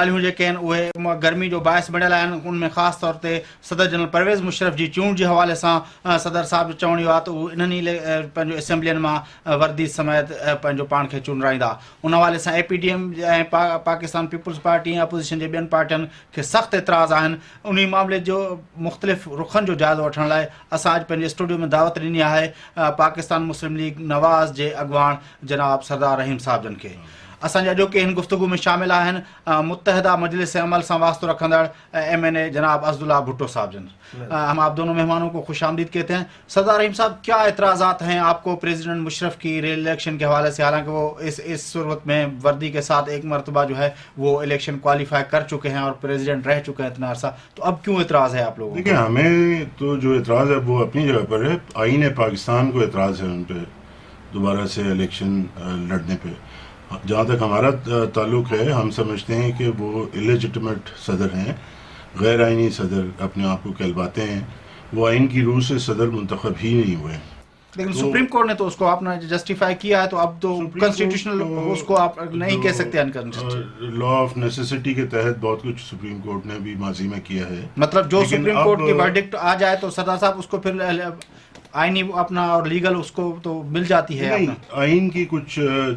ॻाल्हियूं जेके आहिनि उहे गर्मी जो बाहिस बणियल आहिनि। उनमें ख़ासि तौर ते सदर जनरल परवेज़ मुशर्रफ जी चूंड जे हवाले सां सदर साहिब जो चवणु इहो आहे त उहे इन्हनि पंहिंजो असेंबलियुनि मां वर्दी समेत पंहिंजो पाण खे चूंडाईंदा। उन हवाले सां APDM ऐं पाकिस्तान पीपुल्स पार्टी ऐं अपोज़िशन जे ॿियनि पार्टियुनि खे सख़्तु एतिराज़ आहिनि। उन मामले जो मुख़्तलिफ़ रुखनि जो जाइज़ो वठण लाइ असां अॼु पंहिंजे स्टूडियो में दावत ॾिनी आहे पाकिस्तान मुस्लिम लीग नवाज़ जे अॻुवाण जनाब सरदार रहीम साहब जन खे। असांजे अॼोके हिन गुफ़्तगू में शामिल आहिनि मुत्तहिदा मजलिस अमल से वास्तो रखंदड़ MNA जनाब अब्दुल्ला भुट्टो साहब जन। हम आप दोनों मेहमानों को खुश आमदीद कहते हैं। सरदार रहीम साहब, क्या एतराज़ात हैं आपको प्रेसिडेंट मुशर्रफ की री इलेक्शन के हवाले से? हालांकि वो इस सूरत में वर्दी के साथ एक मरतबा जो है वो इलेक्शन क्वालिफाई कर चुके हैं और प्रेसिडेंट रह चुके हैं इतना अर्सा, तो अब क्यों एतराज़ है आप लोगों को? देखिए, हमें तो जो एतराज़ है वो अपनी जगह पर है। आईन पाकिस्तान को एतराज़ है उन पर दोबारा से इलेक्शन लड़ने पर। जहाँ तक हमारा ताल्लुक़ है, हम समझते हैं कि वो इलेजिटिमेट सदर हैं, गैर आइनी सदर अपने आप को कहलवाते हैं। वो आइन की रूह से सदर मुंतखब ही नहीं हुए। लेकिन सुप्रीम कोर्ट ने तो उसको आपने जस्टिफाई किया है, तो अब तो कॉन्स्टिट्यूशनल उसको आप नहीं कह सकते अनकॉन्स्टिट्यूशनल। लॉ ऑफ नेसेसिटी के तहत बहुत कुछ सुप्रीम कोर्ट ने भी माजी में किया है। मतलब जो सुप्रीम कोर्ट की वर्डिक्ट आ जाए तो सरदार साहब उसको फिर आईनी अपना और लीगल उसको तो मिल जाती है। नहीं, आइन की कुछ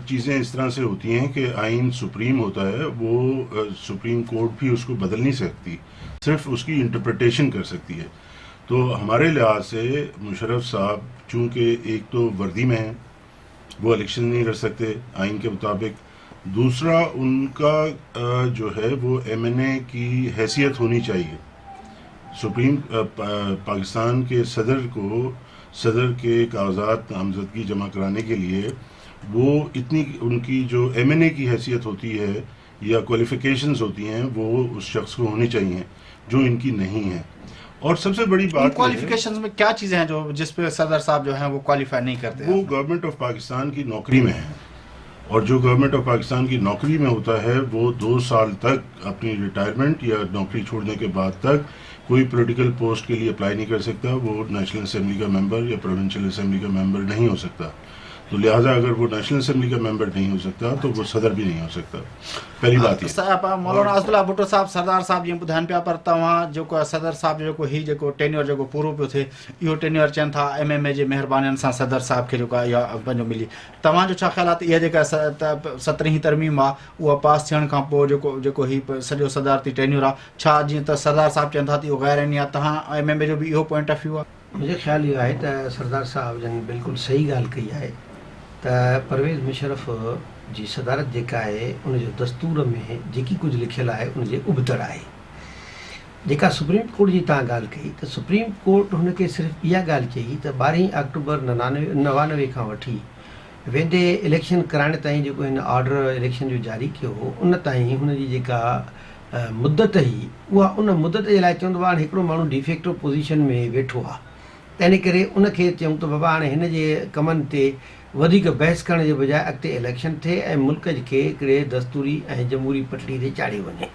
चीज़ें इस तरह से होती हैं कि आइन सुप्रीम होता है, वो सुप्रीम कोर्ट भी उसको बदल नहीं सकती, सिर्फ उसकी इंटरप्रिटेशन कर सकती है। तो हमारे लिहाज से मुशर्रफ साहब चूँकि एक तो वर्दी में हैं, वो इलेक्शन नहीं लड़ सकते आइन के मुताबिक। दूसरा, उनका जो है वो MNA की हैसियत होनी चाहिए। सुप्रीम पाकिस्तान के सदर के कागजात नामजदगी जमा कराने के लिए वो इतनी उनकी जो MNA की हैसियत होती है या क्वालिफिकेशंस होती हैं वो उस शख्स को होनी चाहिए, जो इनकी नहीं है। और सबसे बड़ी बात क्वालिफिकेशंस में क्या चीज़ें हैं जो जिस पे सदर साहब जो हैं वो क्वालिफाई नहीं करते? वो गवर्नमेंट ऑफ पाकिस्तान की नौकरी में है, और जो गवर्नमेंट ऑफ पाकिस्तान की नौकरी में होता है वो 2 साल तक अपनी रिटायरमेंट या नौकरी छोड़ने के बाद तक कोई पॉलिटिकल पोस्ट के लिए अप्लाई नहीं कर सकता। वो नेशनल असेंबली का मेंबर या प्रोविंशियल असेंबली का मेंबर नहीं हो सकता। तो लिहाजा अगर वो नेशनल असेंबली का मेंबर नहीं हो सकता तो वो सदर भी नहीं हो सकता। पहली बात ये। मौलाना अब्दुल्ला भुट्टो साहब, सरदार साहब जी ॿुधाइनि पिया, पर तव्हां जेको सदर साहब जो जेको टेन्योर जेको पूरो पियो थिए, इहो टेन्योर चवनि था MMA जे महिरबानियुनि सां सदर साहब खे जेका इहा पंहिंजो मिली। तव्हांजो छा ख़्याल आहे त इहा जेका 17वीं तरमीम आहे उहा पास थियण खां पोइ जेको हीउ सॼो सदारती टेन्योर आहे, छा जीअं त सरदार साहब चवनि था त इहो गैर आइनी आहे, तव्हां MMA जो बि इहो पॉइंट ऑफ व्यू आहे? मुंहिंजो ख़्यालु इहो आहे त सरदार साहब जन बिल्कुलु सही ॻाल्हि कई आहे त परवेज़ मुशर्रफ जी सदारत जेका आहे उनजो दस्तूर में जेकी कुझु लिखियलु आहे उनजे उबतड़ आहे। जेका सुप्रीम कोर्ट जी तव्हां ॻाल्हि कई त सुप्रीम कोर्ट हुनखे सिर्फ़ु इहा ॻाल्हि चई त 12 अक्टूबर 99 खां वठी वेंदे इलेक्शन कराइण ताईं जेको हिन ऑर्डर इलेक्शन जो जारी कयो हो, उन ताईं हुनजी जेका मुदत हुई उहा उन मुदत जे लाइ चवंदो आहे हिकिड़ो माण्हू डिफेक्टो पोज़ीशन में वेठो आहे, त इन करे उनखे चयूं त बाबा हाणे हिन जे कमनि ते वधीक बहस करण जे बजाए अॻिते इलेक्शन थिए ऐं मुल्क खे हिकिड़े दस्तूरी ऐं जमहूरी पटड़ी ते चाढ़ियो वञे।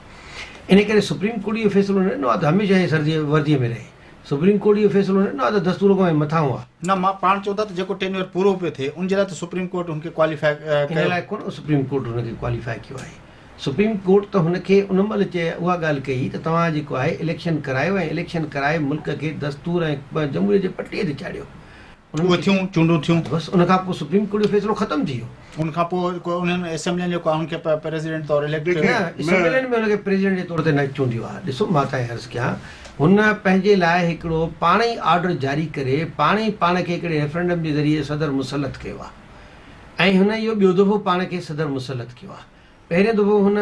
इन करे सुप्रीम कोर्ट इहो फ़ैसिलो न ॾिनो आहे त हमेशह इहे वर्दीअ में रहे। सुप्रीम कोर्ट इहो फ़ैसिलो न ॾिनो आहे त दस्तूर खां मथां हुआ। न, मां पाण चवंदा त जेको टेन्योर पूरो पियो थिए उन जे लाइ त सुप्रीम कोर्ट हुनखे क्वालिफाई इन लाइ कोन सुप्रीम कोर्ट हुनखे क्वालिफाई कयो आहे। सुप्रीम कोर्ट त हुनखे उन महिल उहा ॻाल्हि कई त तव्हां जेको आहे इलेक्शन करायो ऐं इलेक्शन कराए मुल्क खे दस्तूर ऐं जमहूरीअ जे पटीअ ते चाढ़ियो। चूंडूं थियूं, बसि उनखां पोइ सुप्रीम कोर्ट जो फ़ैसिलो ख़तमु थी वियो। उनखां पोइ उन्हनि असेंबलियुनि जेको आहे हुनखे प्रेसिडेंट तौरु इलेक्ट असेंबलियुनि में हुनखे प्रेसिडेंट जे तौर ते न चूंडियो आहे। ॾिसो, मां तव्हांखे अर्ज़ु कयां, हुन पंहिंजे लाइ हिकिड़ो पाण ई ऑर्डर जारी करे पाण खे हिकिड़े रेफरेंडम जे ज़रिए सदर मुसलत कयो आहे ऐं हुन इहो ॿियो दफ़ो पाण खे सदर मुसलत कयो आहे। पहिरें दफ़ो हुन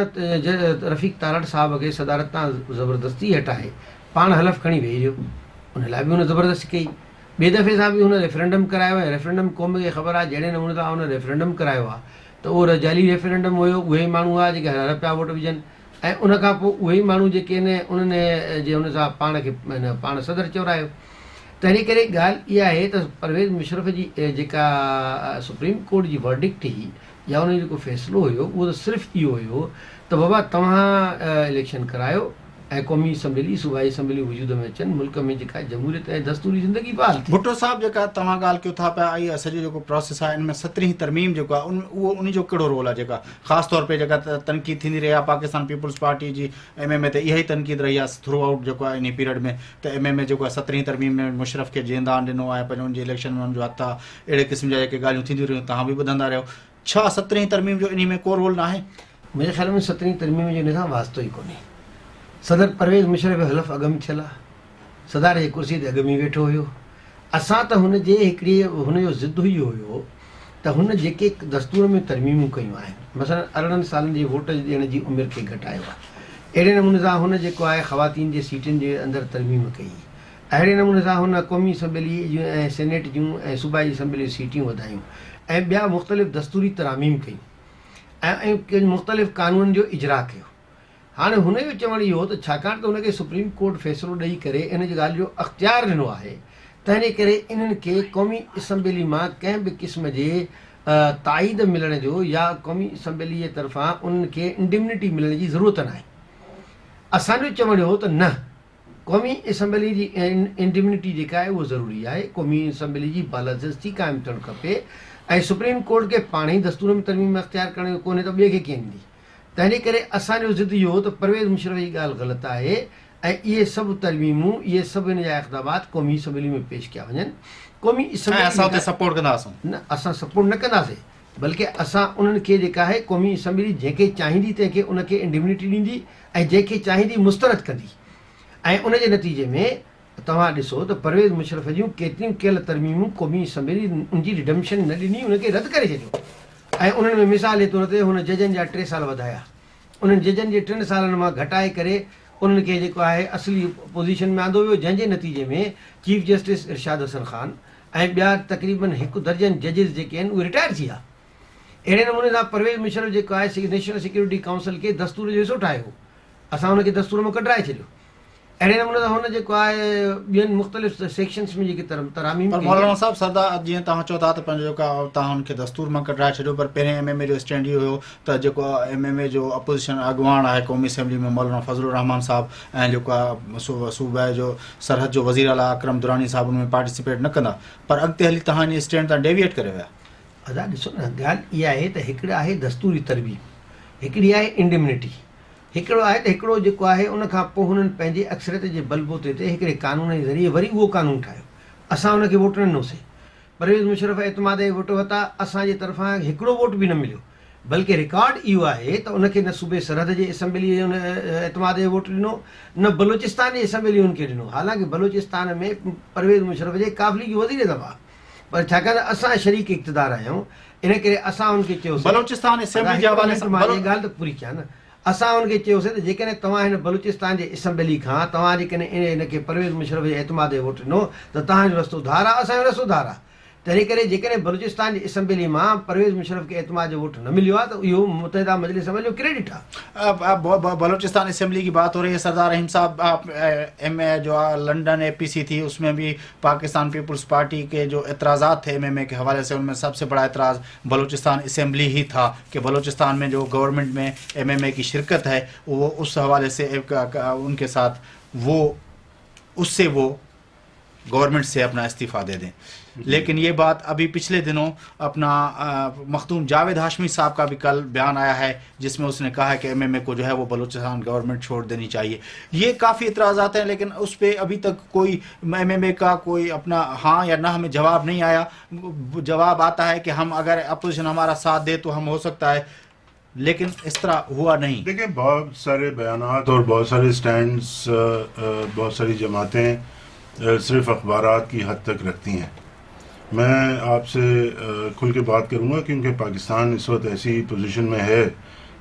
रफ़ीक तारड़ साहब खे सदारत तां ज़बरदस्ती हटाए पाण हलफ़ खणी वेही रहियो, उन लाइ बि हुन ज़बरदस्ती कई। ॿिए दफ़े सां बि हुन रेफरेंडम करायो आहे। रेफरेंडम क़ौम खे ख़बर आहे जहिड़े नमूने सां हुन रेफरेंडम करायो आहे त उहो जाली रेफरेंडम हुयो। उहे ई माण्हू आहे जेके हर पिया वोट विझनि ऐं उनखां पोइ उहे ई माण्हू जेके आहिनि उन्हनि जे हुन सां पाण खे पाण सदर चौरायो। त इन करे ॻाल्हि इहा आहे त परवेज़ मुशर्रफ जी जेका सुप्रीम कोर्ट जी वर्डिक्ट हुई या उनजो जेको फ़ैसिलो हुयो उहो त सिर्फ़ु इहो हुयो त बाबा तव्हां इलेक्शन करायो ऐं क़ौमी असम्बली सूबाई असम्बली वजूद में अचनि, मुल्क में जेका जमहूरियत ऐं दस्तूरी ज़िंदगी बहाल थिए। भुट्टो साहब जेका तव्हां ॻाल्हि कयो था पिया, इहा सॼो जेको प्रोसेस आहे इन में 17वीं तरमीम जेको आहे उहो उन जो कहिड़ो रोल आहे, जेका ख़ासि तौर पे जेका तनक़ीद थींदी रही आहे पाकिस्तान पीपल्स पार्टी जी MMA ते, इहा ई तनक़ीद रही आहे थ्रू आउट जेको आहे इन पीरियड में, त MMA जेको आहे 17वीं तरमीम में मुशरफ खे जेंदान ॾिनो आहे, पंहिंजो उनजी इलेक्शन में उनजो हथु आहे, अहिड़े क़िस्म जा जेके ॻाल्हियूं थींदियूं रहियूं तव्हां बि ॿुधंदा रहियो। छा 17वीं तरमीम जो इन में को रोल न आहे? मुंहिंजे ख़्याल में 17वीं तरमीम जो इन सां वास्तो ई कोन्हे। सदर परवेज़ मुशरफ हलफ़ अॻ में थियल आहे, सदार जे कुर्सी ते अॻ में वेठो हुयो। असां त हुनजे हिकिड़ी हुनजो ज़िद इहो हुयो त हुन जेके दस्तूर में तरमीमूं कयूं आहिनि, मसलन 18 सालनि जी वोट ॾियण जी उमिरि खे घटायो आहे, अहिड़े नमूने सां हुन जेको आहे ख़वातीन जे सीटुनि जे अंदरि तरमीम कई, अहिड़े नमूने सां हुन क़ौमी असम्बली जूं ऐं सेनेट जूं ऐं सूबाई असम्बली सीटियूं वधायूं ऐं ॿिया मुख़्तलिफ़ दस्तूरी तरामीम कयूं ऐं मुख़्तलिफ़ क़ानून जो इजरा कयो। हाणे हुन जो चवणु इहो त छाकाणि त हुनखे सुप्रीम कोर्ट फ़ैसिलो ॾेई करे इन जी ॻाल्हि जो अख़्तियार ॾिनो आहे, तंहिं करे इन्हनि खे क़ौमी असम्बली मां कंहिं बि क़िस्म जे ताईद मिलण जो या क़ौमी असम्बली जे तरफ़ां उन्हनि खे इंडिमिनिटी मिलण जी ज़रूरत नाहे। असांजो चवणु हो त न, क़ौमी असम्बली जी इंडिमिनिटी जेका आहे उहा ज़रूरी आहे, क़ौमी असम्बली जी बालादस्ती क़ाइमु थियणु खपे ऐं सुप्रीम कोर्ट खे पाण ई दस्तूर में तरमीम अख़्तियार करण जो कोन्हे त ॿिए खे कीअं ॾींदी। तंहिं करे असांजो ज़िद इहो हो त परवेज़ मुशरफ जी ॻाल्हि ग़लति आहे ऐं इहे सभु तरमीमूं इहे सभु हिन जा इक़दामात क़ौमी असम्बली में पेश कया वञनि। क़ौमी असम्बली असां उते सपोर्ट कंदासीं न, असां सपोर्ट न कंदासीं, बल्कि असां उन्हनि खे जेका आहे क़ौमी असम्बली जंहिंखे चाहींदी तंहिंखे उनखे इंडिमिनिटी ॾींदी ऐं जंहिंखे चाहींदी मुस्तरद कंदी। ऐं उनजे नतीजे में तव्हां ॾिसो त परवेज़ मुशरफ जूं केतिरियूं कयल तरमीमूं क़ौमी असम्बली उनजी रिडम्शन न ॾिनी, उनखे रद्द करे छॾियो। ऐं उन्हनि में मिसाल जे तौर ते हुन जजनि जा 3 साल वधाया, उन्हनि जजनि जे 3 सालनि मां घटाए करे उन्हनि खे जेको आहे असली पोज़ीशन में आंदो वियो, जंहिंजे नतीजे में चीफ जस्टिस इरशाद हसन ख़ान ऐं ॿिया तक़रीबन 1 दर्जन जजिस जेके आहिनि उहे रिटायर थी विया। अहिड़े नमूने सां परवेज़ मुशरफ जेको आहे नेशनल सिक्योरिटी काउंसिल खे दस्तूर जो हिसो ठाहियो, असां हुनखे दस्तूर मां कढाए छॾियो। अहिड़े नमूने सां हुन जेको आहे ॿियनि मुख़्तलिफ़ सेक्शन्स में जेके तरामीम पर मौलाना साहब सरदार जीअं तव्हां चओ था त पंहिंजो जेका तव्हां हुनखे दस्तूर मां कढाए छॾियो, पर पहिरें MMA जो स्टैंड इहो हुयो त जेको MMA जो अपोज़िशन अॻुवाण आहे क़ौमी असम्बली में मौलाना फज़लुर रहमान साहब ऐं जेको आहे सूबे जो सरहद जो वज़ीर आला अकरम दुरानी साहब हुन में पार्टिसिपेट न कंदा, पर अॻिते हली तव्हां इन स्टैंड तां डेविएट करे विया। अदा ॾिसो न, ॻाल्हि इहा आहे त हिकिड़ा आहे दस्तूरी तरमीम, हिकिड़ी आहे इंडिमिनिटी, हिकिड़ो आहे त हिकिड़ो जेको आहे उन खां पोइ हुननि पंहिंजे अक्सरियत जे बलबूते ते हिकिड़े कानून जे ज़रिए वरी उहो कानून ठाहियो। असां हुनखे वोट न ॾिनोसीं, परवेज़ मुशरफ एतमाद जे वोट वरिता, असांजे तरफ़ां हिकिड़ो वोट बि न मिलियो, बल्कि रिकॉर्ड इहो आहे त उनखे न सूबे सरहद जे असम्बली उन एतमाद जो वोट ॾिनो, न बलूचिस्तान जी असम्बली हुनखे ॾिनो। हालांकि बलूचिस्तान में परवेज़ मुशरफ जे काफ़िली जो वज़ीर दफ़ा, पर छाकाणि असां शरीक इक़्तिदार आहियूं, इन करे असां हुनखे चयोसीं बलूचिस्तान असेंबली जे हवाले सां ॻाल्हि त पूरी कयां न, असां हुनखे चयोसीं त जेकॾहिं तव्हां हिन बलूचिस्तान जे असम्बली खां तव्हां जेकॾहिं हिनखे परवेज़ मुशरफ जे एतमाद जो वोट ॾिनो त तव्हांजो रस्तो धार आहे, असांजो रस्तो धार आहे। तंहिं करे जेकॾहिं बलूचिस्तान जी असम्बली मां परवेज़ मुशरफ खे एतमाद जो वोट न मिलियो आहे त इहो मुतहिदा मजलिस अमल जो क्रेडिट आहे। बलूचिस्तान असम्बली की बात हो रही है, सरदार रहीम साहब MMA जो लंदन APC थी, उसमें भी पाकिस्तान पीपल्स पार्टी के जो एतराज़ात थे MMA के हवाले से, उनमें सबसे बड़ा एतराज़ बलूचिस्तान असम्बली ही था कि बलूचिस्तान में जो गवर्नमेंट में MMA की शिरकत है वो उस हवाले से उनके साथ वो गवर्नमेंट से अपना इस्तीफ़ा दे दें। लेकिन ये बात अभी पिछले दिनों अपना मखदूम जावेद हाशमी साहब का भी कल बयान आया है, जिसमें उसने कहा है कि MMA को जो है वो बलूचिस्तान गवर्नमेंट छोड़ देनी चाहिए। ये काफ़ी इतराज़ात हैं, लेकिन उस पर अभी तक कोई MMA का कोई अपना हाँ या ना हमें जवाब नहीं आया। जवाब आता है कि हम अगर अपोजिशन हमारा साथ दे तो हम हो सकता है, लेकिन इस तरह हुआ नहीं। देखिए, बहुत सारे बयानात और बहुत सारे स्टैंड्स बहुत सारी जमातें सिर्फ अखबारात की हद तक रखती हैं। मैं आपसे खुल के बात करूंगा क्योंकि पाकिस्तान इस वक्त ऐसी पोजीशन में है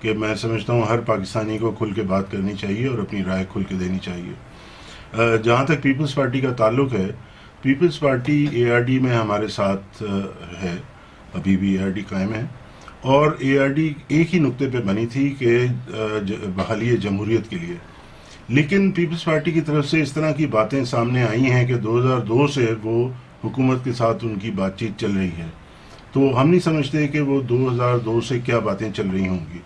कि मैं समझता हूं हर पाकिस्तानी को खुल के बात करनी चाहिए और अपनी राय खुल के देनी चाहिए। जहां तक पीपल्स पार्टी का ताल्लुक है, पीपल्स पार्टी ARD में हमारे साथ है, अभी भी ARD कायम है, और ARD एक ही नुक्ते पे बनी थी कि बहाली जमहूरियत के लिए। लेकिन पीपल्स पार्टी की तरफ से इस तरह की बातें सामने आई हैं कि 2002 से वो हुकूमत के साथ उनकी बातचीत चल रही है, तो हम नहीं समझते कि वो 2002 से क्या बातें चल रही होंगी।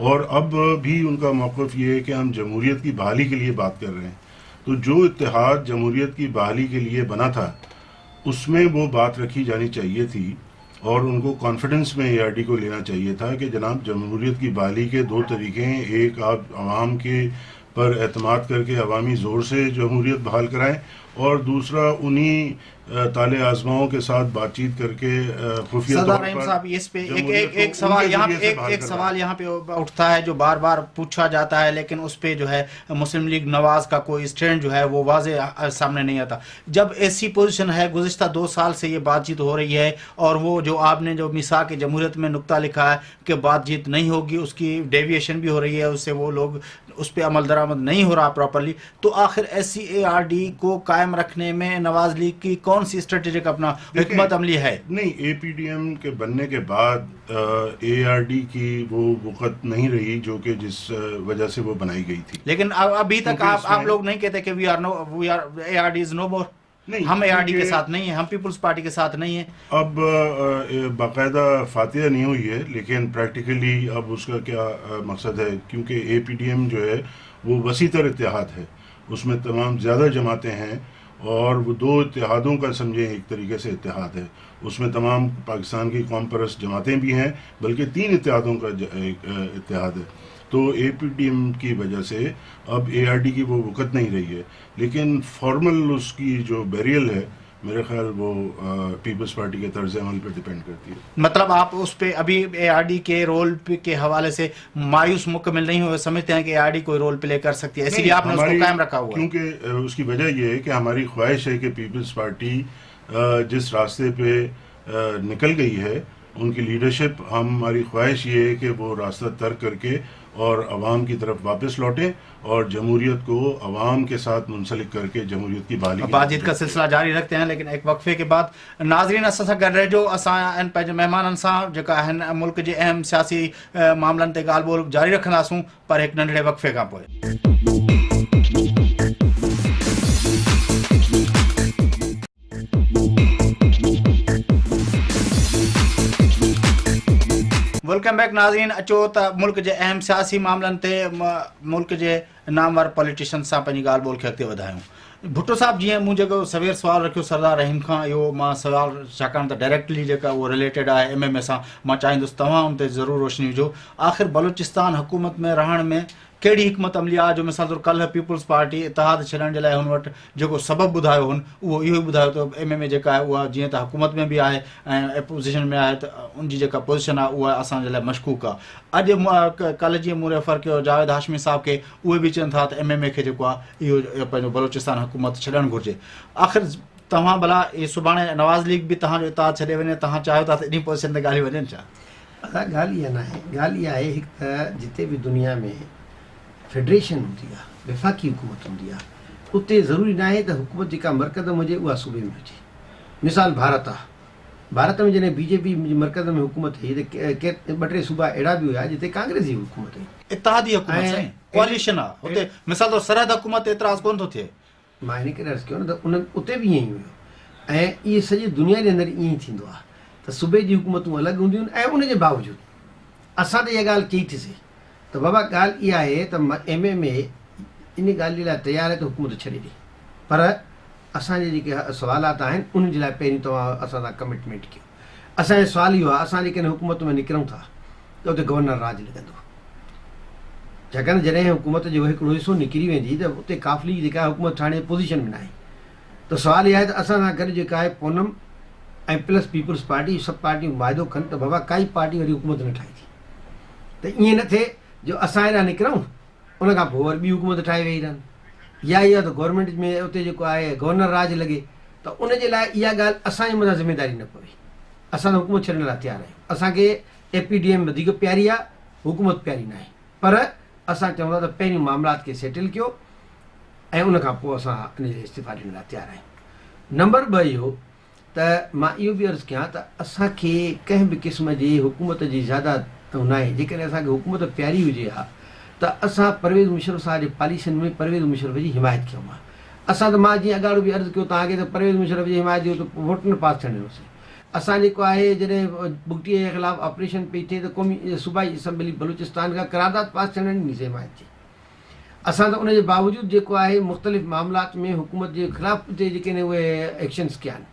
और अब भी उनका मौक़िफ़ ये है कि हम जमहूरियत की बहाली के लिए बात कर रहे हैं। तो जो इत्तेहाद जमहूरियत की बहाली के लिए बना था उसमें वो बात रखी जानी चाहिए थी और उनको कॉन्फिडेंस में ARD को लेना चाहिए था कि जनाब जमहूरियत की बहाली के दो तरीके हैं, एक आप आवाम के पर एतमाद करके अवामी ज़ोर से जमहूरियत बहाल कराएं और दूसरा उन्हीं ताले आजमाओं के साथ बातचीत करके खुफिया सरदार तौर रहीम पर साहब, इस पे जमहूरियत को एक सवाल उनके यहाँ जरिए से बहाल एक करवाएं। सवाल यहाँ पे उठता है जो बार बार पूछा जाता है, लेकिन उस पे जो है मुस्लिम लीग नवाज का कोई स्टैंड जो है वो वाजे सामने नहीं आता। जब ऐसी पोजीशन है, गुज़िश्ता 2 साल से ये बातचीत हो रही है और वो जो आपने जो मिसाक जमहूरियत में नुक्ता लिखा है कि बातचीत नहीं होगी, उसकी डेविएशन भी हो रही है, उससे वो लोग उस पर अमल दरामद नहीं हो रहा प्रॉपरली, तो आखिर SCARD को कायम रखने में नवाज लीग की कौन सी स्ट्रेटेजिक अपना हिकमत अमली है? नहीं, APDM के बनने के बाद ARD की वो वक़्त नहीं रही जो कि जिस वजह से वो बनाई गई थी। लेकिन अभी तक क्योंकि आप लोग नहीं कहते कि ARD इज नो मोर। नहीं, हम ARD के क्योंकि साथ नहीं है, हम पीपुल्स पार्टी के साथ नहीं है। अब बाकायदा फातिहा नहीं हुई है, लेकिन प्रैक्टिकली अब उसका क्या मकसद है, क्योंकि APDM जो है वो वसी तर इत्तेहाद है, उसमें तमाम ज़्यादा जमातें हैं और वो 2 इत्तेहादों का समझें एक तरीके से इत्तेहाद है। उसमें तमाम पाकिस्तान की कौम परस्त जमातें भी हैं, बल्कि 3 इत्तेहादों का इत्तेहाद है। तो APDM की वजह से अब ARD की वो वक़्त नहीं रही है, लेकिन फॉर्मल उसकी जो बैरियल है मेरे ख्याल वो पीपल्स पार्टी के तर्ज अमल पर डिपेंड करती है। मतलब आप उस पे अभी ARD के रोल के हवाले से मायूस मुकम्मल नहीं हुए, समझते हैं कि ARD कोई रोल प्ले कर सकती है, इसीलिए आपने उसको कायम रखा हुआ है? क्योंकि उसकी वजह ये है कि हमारी ख्वाहिश है कि पीपल्स पार्टी जिस रास्ते पे निकल गई है, उनकी लीडरशिप, हमारी ख्वाहिश ये है कि वो रास्ता तर्क करके और अवाम की तरफ वापस लौटें और जमहूरियत को अवाम के साथ मुंसलिक करके जमहूरियत की बहाली बातचीत का सिलसिला जारी रखते हैं, लेकिन एक वक्फे के बाद नाज़रीन असां सां गॾु रहिजो। असां पंहिंजे महिमाननि सां जेका आहिनि मुल्क जे अहम सियासी मामलनि ते ॻाल्हि ॿोल जारी रखंदासूं, पर हिकु नंढड़े वक्फे खां पोइ। वेलकम बैक नाज़रीन। अचो त मुल्क जे अहम सियासी मामलनि ते मुल्क जे नामवर पॉलिटिशियन सां पंहिंजी ॻाल्हि ॿोल खे अॻिते वधायूं। भुट्टो साहब, जीअं मूं जेको सवेर सुवाल रखियो सरदार रहीम खां, इहो मां सुवाल छाकाणि त डायरेक्टली जेका उहो रिलेटेड आहे MMA सां, मां चाहींदुसि तव्हां उन ते ज़रूरु रोशनी विझो। आख़िर बलूचिस्तान हुकूमत में रहण में कहिड़ी हिकमत अमली आहे? जो मिसाल तौर कल्ह पीपुल्स पार्टी इतिहाद छॾण जे लाइ हुन वटि जेको सबबु ॿुधायो हुन, उहो इहो ई ॿुधायो त MMA जेका आहे उहा जीअं त हुकूमत में बि आहे ऐं अपोज़िशन में आहे, त उनजी जेका पोज़ीशन आहे उहा असांजे लाइ मशकूक आहे। अॼु कल्ह जीअं मूं रेफर कयो जावेद हाशमी साहब खे, उहे बि चवनि था त MMA खे जेको आहे इहो पंहिंजो बलूचिस्तान हुकूमत छॾणु घुरिजे। आख़िर तव्हां भला इहे सुभाणे नवाज़ लीग बि तव्हांजो इतिहाद छॾे वञे, तव्हां चाहियो था त इन पोज़ीशन ते ॻाल्हियूं वञनि छा? ॻाल्हि इहा न आहे। ॻाल्हि इहा आहे हिकु त जिते बि दुनिया में फेडरेशन हूंदी आहे, वफ़ाक़ी हुकूमत हूंदी आहे, उते ज़रूरी न आहे त हुकूमत जेका मरकज़ में हुजे उहा सूबे में हुजे। मिसाल भारत आहे, भारत में जॾहिं BJP मरकज़ में हुकूमत हुई त 2-3 सूबा अहिड़ा बि हुया जिते कांग्रेस जी हुकूमत हुई, इत्तेहादी हुकूमत साईं, कोalition आहे हुते। मिसाल तौर सरहद हुकूमत ते एतिराज़ कोन थो थिए। मां हिन करे अर्ज़ु कयो न त उन उते बि ईअं ई हुयो ऐं इहे सॼी दुनिया जे अंदरि ईअं ई थींदो आहे त सूबे जी हुकूमतूं अलॻि हूंदियूं आहिनि ऐं उनजे बावजूदि असां त इहा ॻाल्हि चई थी सघे त बाबा ॻाल्हि इहा आहे त MMA इन ॻाल्हि जे लाइ तयारु आहे त हुकूमत छॾे ॾे, पर असांजे जेके सवालात आहिनि उन जे लाइ पहिरीं तव्हां असां सां कमिटमेंट कयो। असांजो सुवाल इहो आहे, असां जेकॾहिं हुकूमत में निकिरूं था त उते गवर्नर राज लॻंदो, छाकाणि जॾहिं हुकूमत जो हिकिड़ो हिसो निकिरी वेंदी त उते काफ़िली जेका हुकूमत ठाहिण जी पोज़ीशन में न आहे। त सुवाल इहा आहे त असां सां गॾु जेका आहे पूनम ऐं प्लस पीपुल्स पार्टी, सभु पार्टियूं वाइदो कनि त बाबा काई पार्टी वरी हुकूमत न ठाहे थी, त ईअं न थिए जो असां हेॾा निकिरूं उन खां पोइ वरी ॿी हुकूमत ठाहे वेही रहनि, या इहा त गवर्नमेंट में उते जेको आहे गवर्नर राज लॻे, त उनजे लाइ इहा ॻाल्हि असांजे मथां ज़िम्मेदारी न पवे। असां त हुकूमत छॾण लाइ तयारु आहियूं। असांखे APDM वधीक प्यारी आहे, हुकूमत प्यारी न आहे, पर असां चवंदा त पहिरियों मामलात खे सेटल कयो ऐं उन खां पोइ असां इन जे इस्तीफ़ा ॾियण लाइ तयारु आहियूं। नंबर 2 इहो त मां इहो बि अर्ज़ु कयां त असांखे कंहिं बि क़िस्म जी हुकूमत जी ज़्यादा न आहे। जेकॾहिं असांखे हुकूमत प्यारी हुजे हा त असां परवेज़ मुशर्रफ साहब जे पॉलिसियुनि में परवेज़ मुशर्रफ जी हिमायत कयूं आहे। असां त मां जीअं अॻाड़ो बि अर्ज़ु कयो तव्हांखे त परवेज़ मुशर्रफ जी हिमायत जो त वोट न पास थियण ॾिनोसीं, असां जेको आहे जॾहिं भुगटीअ जे ख़िलाफ़ु ऑपरेशन पई थिए त क़ौमी सूबाई असम्बली बलूचिस्तान खां करारदाद पास थियण जी हिमायत थी। असां त उनजे बावजूदि जेको आहे मुख़्तलिफ़ मामलात में हुकूमत जे ख़िलाफ़ ते जेके आहिनि उहे एक्शन्स कया आहिनि।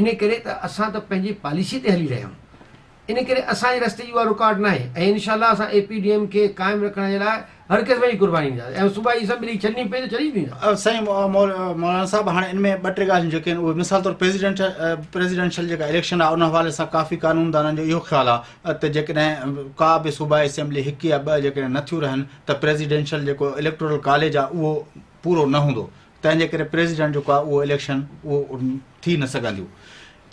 इन करे त असां त पंहिंजी पॉलिसी ते हली रहिया आहियूं। इन करे असांजे रस्ते जी उहा रुकावट न आहे ऐं इनशाला असां APDM खे क़ाइमु रखण जे लाइ हर क़िस्म जी कुर्बानी ॾींदासीं ऐं सूबाई असम्बली छॾणी पई त छॾी ॾींदा। साईं मौलाना साहब, हाणे इन में ॿ टे ॻाल्हियूं जेके आहिनि उहे मिसाल तौरु प्रेसिडेंशियल जेका इलेक्शन आहे उन हवाले सां काफ़ी कानूनदाननि जो इहो ख़्यालु आहे त जेकॾहिं का बि सूबाई असैम्बली हिकु या ॿ जेकॾहिं नथियूं रहनि त प्रेसिडेंशियल जेको इलेक्टोरल कॉलेज आहे उहो पूरो न हूंदो, तंहिंजे करे प्रेसिडेंट जेको आहे उहो इलेक्शन उहो थी न सघंदियूं।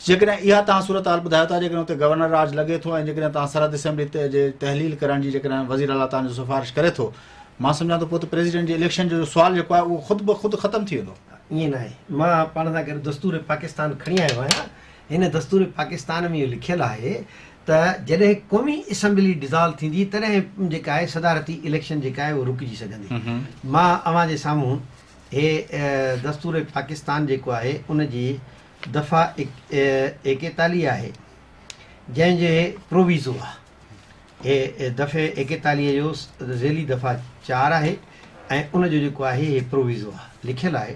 जेकॾहिं इहा तव्हां सूरत हाल ॿुधायो था, जेकॾहिं हुते गवर्नर राज लॻे थो ऐं जेकॾहिं तव्हां सरहद असैम्बली ते जे तहलील करण जी जेकॾहिं वज़ीर आला तव्हांजो सिफ़ारिश करे थो, मां सम्झां थो पोइ त प्रेसिडेंट जे इलेक्शन जो सुवाल जेको आहे उहो ख़ुदि ब ख़ुदि ख़तमु थी वेंदो। ईअं न आहे। मां पाण सां गॾु दस्तूर पाकिस्तान खणी आयो आहियां। हिन दस्तूर पाकिस्तान में इहो लिखियलु आहे त जॾहिं क़ौमी असैम्बली डिज़ॉल्व थींदी तॾहिं जेका आहे सदारती इलेक्शन जेका आहे उहो रुकिजी सघंदी। मां अव्हां जे साम्हूं हे दस्तूर पाकिस्तान जेको आहे उनजी दफ़ा 41 आहे जंहिंजे प्रोविज़ो आहे। हे दफ़े 41 जो ज़ेली दफ़ा 4 आहे ऐं उनजो जेको आहे हे प्रोविज़ो आहे। लिखियलु आहे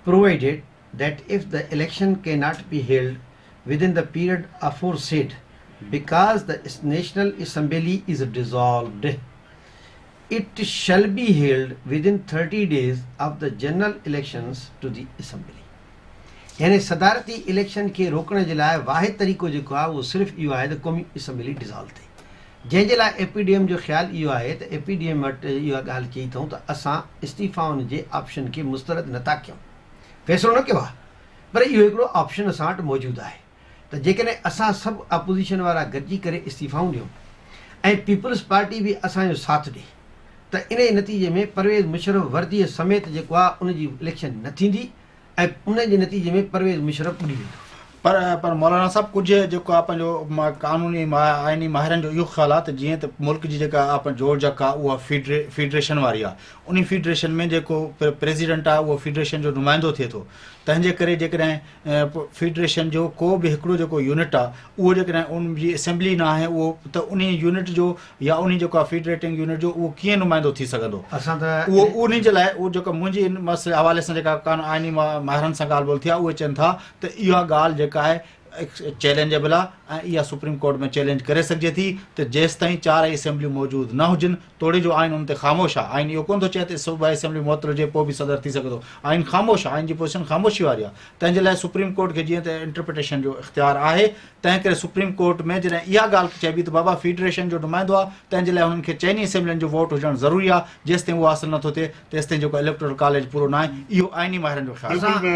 provided that if the election can not be held within the period aforesaid because the national assembly is dissolved it shall be held within 30 days of the general elections to the assembly। यानी सदारती election खे रोकण जे लाइ वाहिद तरीक़ो जेको आहे उहो सिर्फ़ु इहो आहे त क़ौमी असम्बली डिज़ॉल्व थिए, जंहिंजे लाइ APDM जो ख़्यालु इहो आहे त APDM वटि इहा ॻाल्हि चई अथऊं त असां इस्तीफ़ाउनि जे ऑप्शन खे मुस्तरद नथा कयूं, फ़ैसिलो न कयो आहे, पर इहो हिकिड़ो ऑप्शन असां वटि मौजूदु आहे त जेकॾहिं असां सभु अपोज़िशन वारा गॾिजी करे इस्तीफ़ाऊं ॾियूं ऐं पीपल्स पार्टी बि असांजो साथ ॾिए त इन जे नतीजे में परवेज़ मुशर्रफ वर्दीअ समेत जेको आहे उनजी इलेक्शन न थींदी ऐं उनजे नतीजे में परवेज़ मुशर्रफ उॾी वेंदो। पर मौलाना साहब, कुझु जेको आहे पंहिंजो कानूनी आइनी माहिरनि जो इहो ख़्यालु आहे त जीअं त मुल्क जी जेका आहे जोड़जक आहे उहा फेडरेशन वारी आहे, उन फेडरेशन में जेको प्रेसिडेंट आहे उहो फेडरेशन जो नुमाइंदो थिए थो, तंहिंजे करे जेकॾहिं फेडरेशन जो को बि हिकिड़ो जेको यूनिट आहे उहो जेकॾहिं उन जी असेंबली न आहे उहो त उन यूनिट जो या उन जेको आहे फेडरेटिंग यूनिट जो उहो कीअं नुमाइंदो थी सघंदो? असां त उहो उन जे लाइ उहो जेको मुंहिंजी मसइले हवाले सां जेका आइनी माहिरनि सां ॻाल्हि ॿोल थी आहे उहे चवनि था त इहा ॻाल्हि जेका आहे चैलेंजेबल आहे ऐं इहा सुप्रीम कोर्ट में चैलेंज करे सघिजे थी त जेसि ताईं 4 असेंबलियूं मौजूदु न हुजनि तोड़े जो आइन उन ते ख़ामोश आहे। आइन इहो कोन थो चए त सूबाई असेंबली मुअतल हुजे पोइ बि सदर थी सघे थो, आइन ख़ामोश आहे, आइन जी पोज़ीशन ख़ामोशी वारी आहे। तंहिंजे लाइ सुप्रीम कोर्ट खे जीअं त इंटरप्रिटेशन जो इख़्तियार आहे, तंहिं करे सुप्रीम कोर्ट में जॾहिं इहा ॻाल्हि चइबी त बाबा फेडरेशन जो नुमाइंदो आहे, तंहिंजे लाइ हुननि खे 4 असेंबलियुनि जो वोट हुजणु ज़रूरी आहे, जेसि ताईं उहो हासिलु नथो थिए तेसि ताईं जेको इलेक्टोरल कॉलेज पूरो न आहे। इहो आइनी माहिरनि जो ख़्यालु आहे।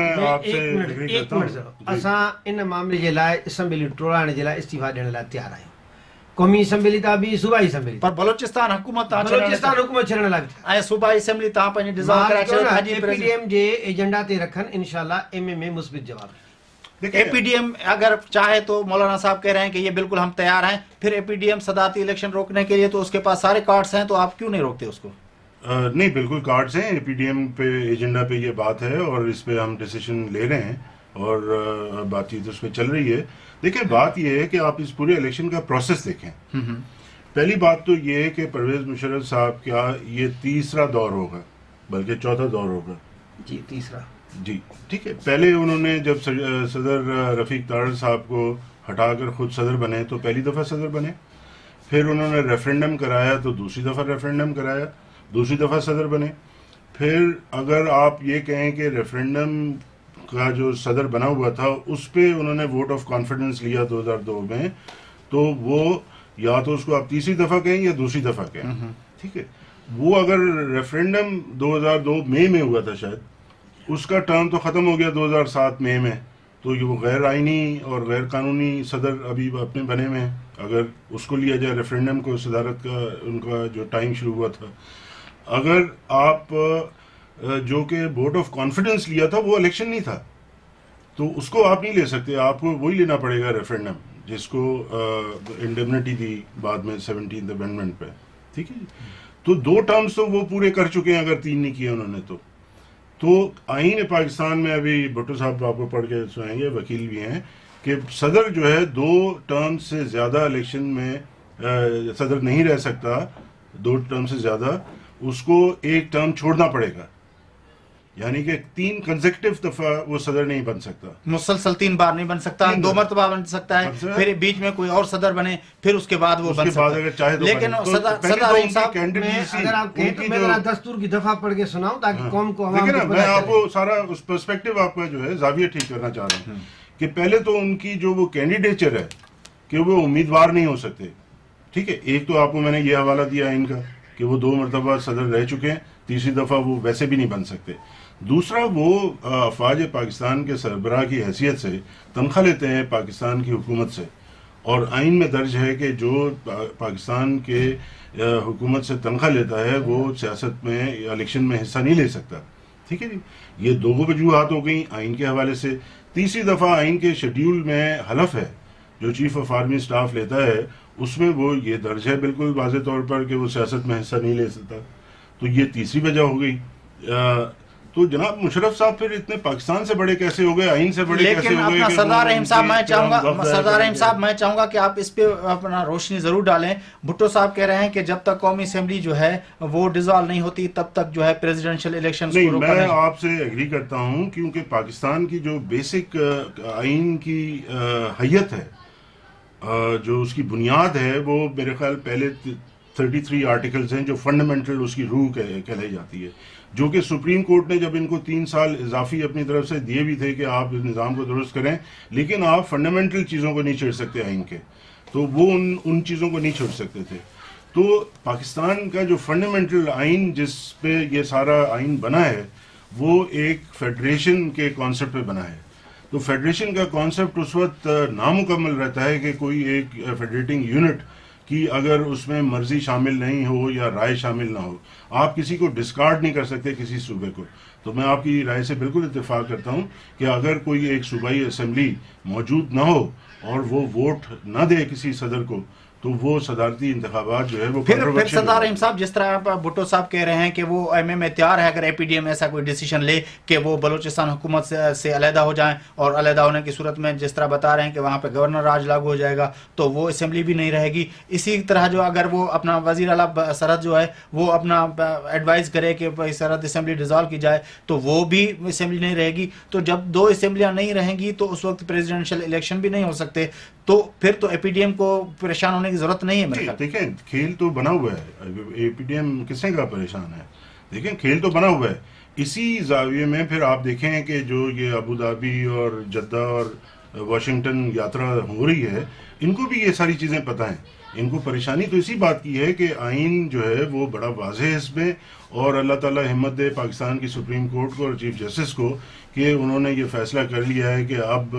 असां इन मामले जे लाइ असम्बली टोड़ाइण जे लाइ इस्तीफ़ा ॾियण लाइ तयारु आहियूं। क़ौमी असम्बली तां बि सूबाई असम्बली पर बलोचिस्तान हुकूमत हुकूमत छॾण लाइ ऐं सूबाई असम्बली तव्हां पंहिंजी डिज़ॉल्व कराए छॾियो। APDM जे एजेंडा ते रखनि, इंशाल्लाह एमए में मुस्बित जवाब। APDM अगर चाहे तो मौलाना साहब कह रहे हैं कि ये बिल्कुल हम तैयार हैं, फिर APDM सदारती इलेक्शन रोकने के लिए तो उसके पास सारे कार्ड्स हैं, तो आप क्यों नहीं रोकते उसको? नहीं, बिल्कुल कार्ड्स हैं, APDM पे एजेंडा पे ये बात है और इस पे हम डिसीजन ले रहे हैं और बातचीत उस पर चल रही है। देखिए, बात ये है कि आप इस पूरे इलेक्शन का प्रोसेस देखें। पहली बात तो ये है कि परवेज़ मुशर्रफ साहब का ये तीसरा दौर होगा, बल्कि चौथा दौर होगा जी, तीसरा जी, ठीक है। पहले उन्होंने जब सदर रफ़ीक तारड़ साहब को हटाकर खुद सदर बने तो पहली दफ़ा सदर बने, फिर उन्होंने रेफरेंडम कराया तो दूसरी दफ़ा रेफरेंडम कराया, दूसरी दफ़ा सदर बने। फिर अगर आप ये कहें कि रेफरेंडम का जो सदर बना हुआ था उस पर उन्होंने वोट ऑफ कॉन्फिडेंस लिया 2002 में, तो वो या तो उसको आप तीसरी दफ़ा कहें या दूसरी दफ़ा कहें, ठीक है। वो अगर रेफरेंडम 2002 मई में हुआ था शायद, उसका टर्म तो ख़त्म हो गया 2007 मई में, तो ये वो गैर आइनी और गैर कानूनी सदर अभी अपने बने में हैं। अगर उसको लिया जाए रेफरेंडम को, सदारत का उनका जो टाइम शुरू हुआ था, अगर आप जो कि वोट ऑफ कॉन्फिडेंस लिया था वो इलेक्शन नहीं था, तो उसको आप नहीं ले सकते, आपको वही लेना पड़ेगा रेफरेंडम जिसको इंडेमनिटी दी बाद में 17th अमेंडमेंट पे, ठीक है। तो 2 टर्म्स तो वो पूरे कर चुके हैं, अगर 3 नहीं किए उन्होंने तो आईन पाकिस्तान में अभी भुट्टो साहब आपको पढ़ के सुनाएंगे, वकील भी हैं, کہ صدر جو ہے 2 ٹرم سے زیادہ الیکشن میں صدر نہیں رہ سکتا، 2 ٹرم سے زیادہ، اس کو 1 ٹرم چھوڑنا پڑے گا، یعنی کہ 3 کنزیکٹیو دفعہ وہ صدر نہیں بن سکتا، مسلسل 3 بار نہیں بن سکتا، 2 مرتبہ بن سکتا ہے، پھر بیچ میں کوئی اور صدر بنے، پھر اس کے بعد وہ بن سکتا ہے، لیکن صدر رحیم صاحب اگر آپ کہیں تو میں ذرا دستور کی دفعہ پڑھ کے سناؤں تاکہ قوم کو عوام دیکھیں کو نا، میں آپ کو سارا اس پرسپیکٹو آپ کا جو ہے زاویہ ٹھیک کرنا چاہ رہا ہوں کہ پہلے تو ان کی جو وہ کینڈیڈیچر ہے کہ وہ امیدوار نہیں ہو سکتے، ٹھیک ہے، ایک تو آپ کو میں نے یہ حوالہ دیا ان کا کہ وہ 2 مرتبہ صدر رہ چکے ہیں، تیسری دفعہ وہ ویسے بھی نہیں بن سکتے، دوسرا وہ افواج پاکستان کے سربراہ کی حیثیت سے تنخواہ لیتے ہیں پاکستان کی حکومت سے، اور آئین میں درج ہے کہ جو پاکستان کے حکومت سے تنخواہ لیتا ہے وہ سیاست میں یا الیکشن میں حصہ نہیں لے سکتا، ٹھیک ہے جی، یہ 2 وجوہات ہو گئیں آئین کے حوالے سے۔ تیسری دفعہ آئین کے شیڈیول میں حلف ہے جو چیف آف آرمی سٹاف لیتا ہے، اس میں وہ یہ درج ہے بالکل واضح طور پر کہ وہ سیاست میں حصہ نہیں لے سکتا، تو یہ تیسری وجہ ہو گئی۔ تو جناب مشرف صاحب پھر اتنے پاکستان سے بڑے کیسے ہو گئے، آئین سے بڑے کیسے ہو گئے؟ لیکن اپنا سردار رحیم صاحب میں چاہوں گا کہ آپ اس پہ اپنا روشنی ضرور ڈالیں۔ بھٹو صاحب کہہ رہے ہیں کہ جب تک قومی اسمبلی جو ہے وہ ڈیزالو نہیں ہوتی تب تک جو ہے پریزیڈنشل الیکشن نہیں، میں آپ سے ایگری کرتا ہوں، کیونکہ پاکستان کی جو بیسک آئین کی حیت ہے، جو اس کی بنیاد ہے، وہ میرے خیال پہلے 33 آرٹیکلز ہیں جو فنڈامنٹل اس کی روح کہلائی جاتی ہے، جو کہ سپریم کورٹ نے جب ان کو 3 سال اضافی اپنی طرف سے دیے بھی تھے کہ آپ اس نظام کو درست کریں، لیکن آپ فنڈامنٹل چیزوں کو نہیں چھیڑ سکتے آئین کے، تو وہ ان چیزوں کو نہیں چھوڑ سکتے تھے۔ تو پاکستان کا جو فنڈامنٹل آئین جس پہ یہ سارا آئین بنا ہے وہ ایک فیڈریشن کے کانسیپٹ پہ بنا ہے، تو فیڈریشن کا کانسیپٹ اس وقت نامکمل رہتا ہے کہ کوئی ایک فیڈریٹنگ یونٹ کہ اگر اس میں مرضی شامل نہیں ہو یا رائے شامل نہ ہو، آپ کسی کو ڈسکارڈ نہیں کر سکتے کسی صوبے کو۔ تو میں آپ کی رائے سے بالکل اتفاق کرتا ہوں کہ اگر کوئی ایک صوبائی اسمبلی موجود نہ ہو اور وہ ووٹ نہ دے کسی صدر کو، تو وہ صدارتی انتخابات جو ہے وہ پھر سردار رحیم صاحب جس طرح بھٹو صاحب کہہ رہے ہیں کہ وہ ایم اے میں تیار ہے اگر اے پی ڈی ایم ایسا کوئی ڈیسیشن لے کہ وہ بلوچستان حکومت سے علیحدہ ہو جائیں، اور علیحدہ ہونے کی صورت میں جس طرح بتا رہے ہیں کہ وہاں پہ گورنر راج لاگو ہو جائے گا تو وہ اسمبلی بھی نہیں رہے گی۔ اسی طرح جو اگر وہ اپنا وزیر اعلیٰ سرحد جو ہے وہ اپنا ایڈوائز کرے کہ سرحد اسمبلی ڈیزالو کی جائے تو وہ بھی اسمبلی نہیں رہے گی۔ تو جب 2 اسمبلیاں نہیں رہیں گی تو اس وقت پریزیڈنشل الیکشن بھی نہیں ہو سکتے، تو پھر تو اے پی ڈی ایم کو پریشان ہونے کی ضرورت نہیں ہے میرے خیال۔ دیکھیں کھیل تو بنا ہوا ہے، اے پی ڈی ایم کس نے کہا پریشان ہے؟ دیکھیں کھیل تو بنا ہوا ہے۔ اسی زاویے میں پھر آپ دیکھیں کہ جو یہ ابوظہبی اور جدہ اور واشنگٹن یاترا ہو رہی ہے، ان کو بھی یہ ساری چیزیں پتہ ہیں، ان کو پریشانی تو اسی بات کی ہے کہ آئین جو ہے وہ بڑا واضح ہے اس میں، اور اللہ تعالیٰ ہمت دے پاکستان کی سپریم کورٹ کو اور چیف جسٹس کو کہ انہوں نے یہ فیصلہ کر لیا ہے کہ اب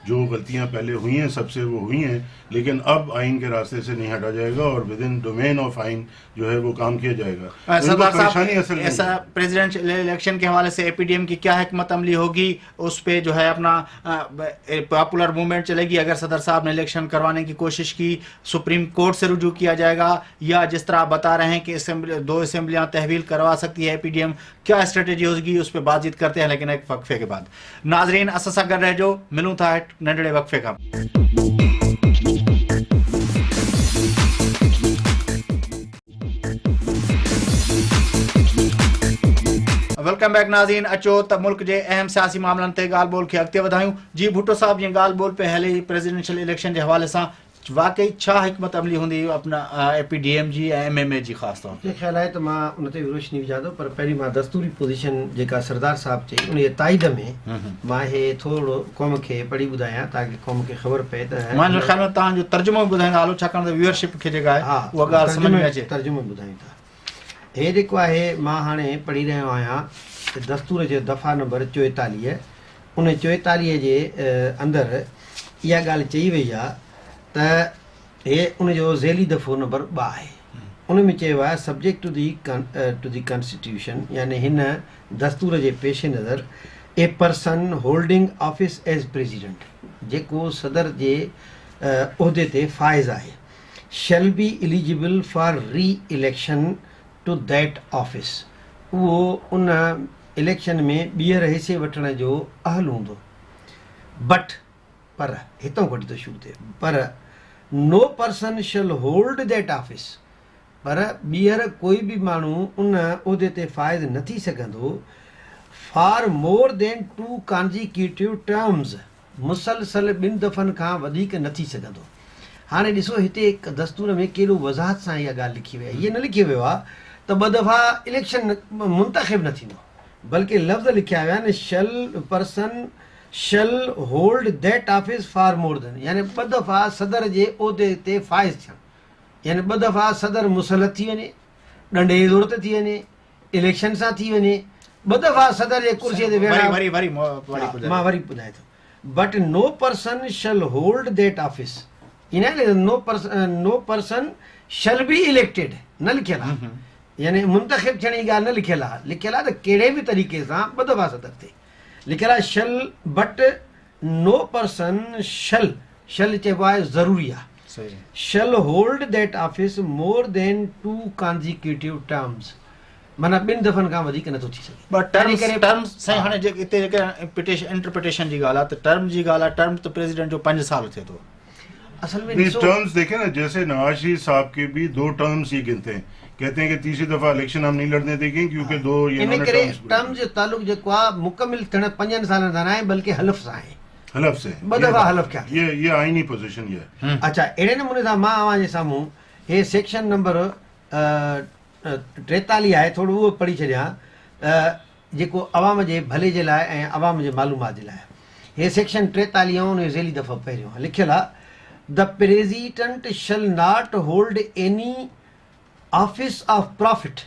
جو غلطیاں پہلے ہوئی ہیں سب سے وہ ہوئی ہیں، لیکن اب آئین کے راستے سے نہیں ہٹا جائے گا اور ود ان ڈومین آف آئین جو ہے وہ کام کیا جائے گا۔ سردار صاحب ایسا پریزیڈنشل الیکشن کے حوالے سے اے پی ڈی ایم کی کیا حکمت عملی ہوگی؟ اس پہ جو ہے اپنا پاپولر موومنٹ چلے گی؟ اگر صدر صاحب نے الیکشن کروانے کی کوشش کی سپریم کورٹ سے رجوع کیا جائے گا، یا جس طرح آپ بتا رہے ہیں کہ 2 اسمبلیاں تحویل کروا سکتی ہے اے پی ڈی ایم، کیا اسٹریٹجی ہوگی؟ اس پہ بات چیت کرتے ہیں لیکن ایک وقفے کے بعد۔ ناظرین اساسا کر رہے جو ملوں تھا ننڈڑے وقفے کا۔ ویلکم بیک ناظرین، اچو تا ملک جے اہم سیاسی معاملن تے گال بول کے اگتے ودھائیوں۔ جی بھٹو صاحب یہ گال بول پہ ہلے پریزیڈنشل الیکشن کے حوالے سے واقعی چھا حکمت عملی ہوندی اپنا A P D M G M M A G خاص طور تے خیال ہے تو ماں ان تے روشنی وجھا دو، پر پہلی ماں دستوری پوزیشن جیکا سردار صاحب چئی ان تائید میں ماں ہے تھوڑو قوم کے پڑھی بدھایا تاکہ قوم کے خبر پے تے مان خیال میں تاں جو ترجمہ بدھائیں آلو چھکن دے ویورشپ کے جگہ ہے وہ گال سمجھ میں اچے ترجمہ بدھائیں تا اے دیکھو ہے ماں ہانے پڑھی رہے آیا دستور جو دفعہ نمبر 44 ان 44 جے اندر یہ گال چئی وئی ہے تے یہ ان جو ذیلی دفعہ نمبر 2 ہے، ان میں چیو ہے سبجیکٹ ٹو دی کانسٹیٹیوشن، یعنی ہن دستور کے پیش نظر a person holding office as president جیکو صدر کے عہدے تے فائز ہے shall be eligible for reelection to that office, وہ ان الیکشن میں ॿीहर حصے وٹھण جو اہل ہوں، بٹ पर हितां खां वठी थो शुरू थिए, पर no person shall hold that office, पर ॿीहर कोई बि माण्हू उन उहिदे ते फ़ाइज़ न थी सघंदो for more than 2 consecutive terms, मुसलसल 2 दफ़नि खां वधीक न थी सघंदो। हाणे ॾिसो हिते हिकु दस्तूर में केॾो वज़ाहत सां इहा ॻाल्हि लिखी वई आहे। इहे न लिखियो वियो आहे त 2 दफ़ा इलेक्शन मुंतख़िब न थींदो, बल्कि लफ़्ज़ लिखिया विया आहिनि shall person shall hold that office for more than, यानी 2 दफ़ा सदर जे उहिदे ते फ़ाइज़ थियणु, यानी 2 दफ़ा सदर मुसलत थी वञे, ॾंडे ज़ोर ते थी वञे, इलेक्शन सां थी वञे, 2 दफ़ा सदर जे कुर्सीअ ते वेहणु। मां वरी ॿुधायां थो, but no person shall hold that office, in no person shall be elected न लिखियल आहे, यानी मुंतख़िब थियण जी ॻाल्हि न लिखियल आहे। लिखियल आहे त कहिड़े बि तरीक़े सां 2 दफ़ा सदर थिए, लिखियल आहे शल, बट नो पर्सन शल, शल चइबो आहे ज़रूरी आहे, shall hold that office more than 2 consecutive terms, माना 2 दफ़नि खां वधीक नथो थी सघे। बट टर्म्स साईं हाणे जेके हिते जेके इंटरप्रिटेशन जी ॻाल्हि आहे त टर्म जी ॻाल्हि आहे, टर्म त प्रेसिडेंट जो 5 साल थिए थो। असल में टर्म्स देखें ना, जैसे नवाज शरीफ साहब के भी 2 टर्म्स ये गिनते हैं, कहते हैं कि तीसरी दफा इलेक्शन हम नहीं लड़ने देंगे क्योंकि 2 ये इन करे टर्म जो ताल्लुक जेको आहे मुकमिल थियण 5 सालनि सां न आहे, बल्कि हलफ सां आहे, हलफ से 2 दफ़ा हलफ कया। ये आईनी पोजीशन ये है। अच्छा, अहिड़े नमूने सां मां अवां जे साम्हूं हे सेक्शन नंबर 43 आहे, थोरो उहो पढ़ी छॾियां जेको अवाम जे भले जे लाइ ऐं अवाम जे मालूमात जे लाइ। हे सेक्शन 43 उन ज़ेली दफ़ा पहिरियों लिखियल आहे, the president shall not hold any office of profit,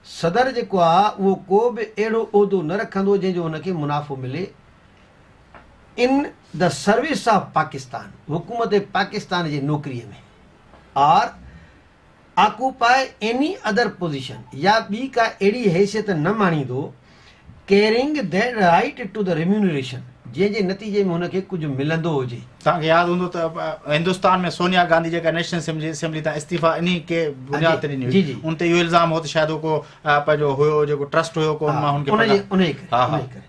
सदर जेको आहे उहो को बि अहिड़ो उहिदो न रखंदो जंहिंजो हुनखे मुनाफ़ो मिले, in the service of Pakistan, हुकूमत पाकिस्तान जे नौकरीअ में, और ऑक्यूपाई एनी अदर पोजीशन, या ॿी का अहिड़ी हैसियत न माणींदो, carrying that right to the remuneration, जंहिंजे नतीजे में हुनखे कुझु मिलंदो हुजे। तव्हांखे यादि हूंदो त हिंदुस्तान में सोनिया गांधी जेका नेशनल असेंबली तां इस्तीफ़ा इन के बुनियाद ते ॾिनी हुई, उन ते इहो इल्ज़ाम हो त शायदि को पंहिंजो हुयो जेको ट्रस्ट हुयो को मां हुनखे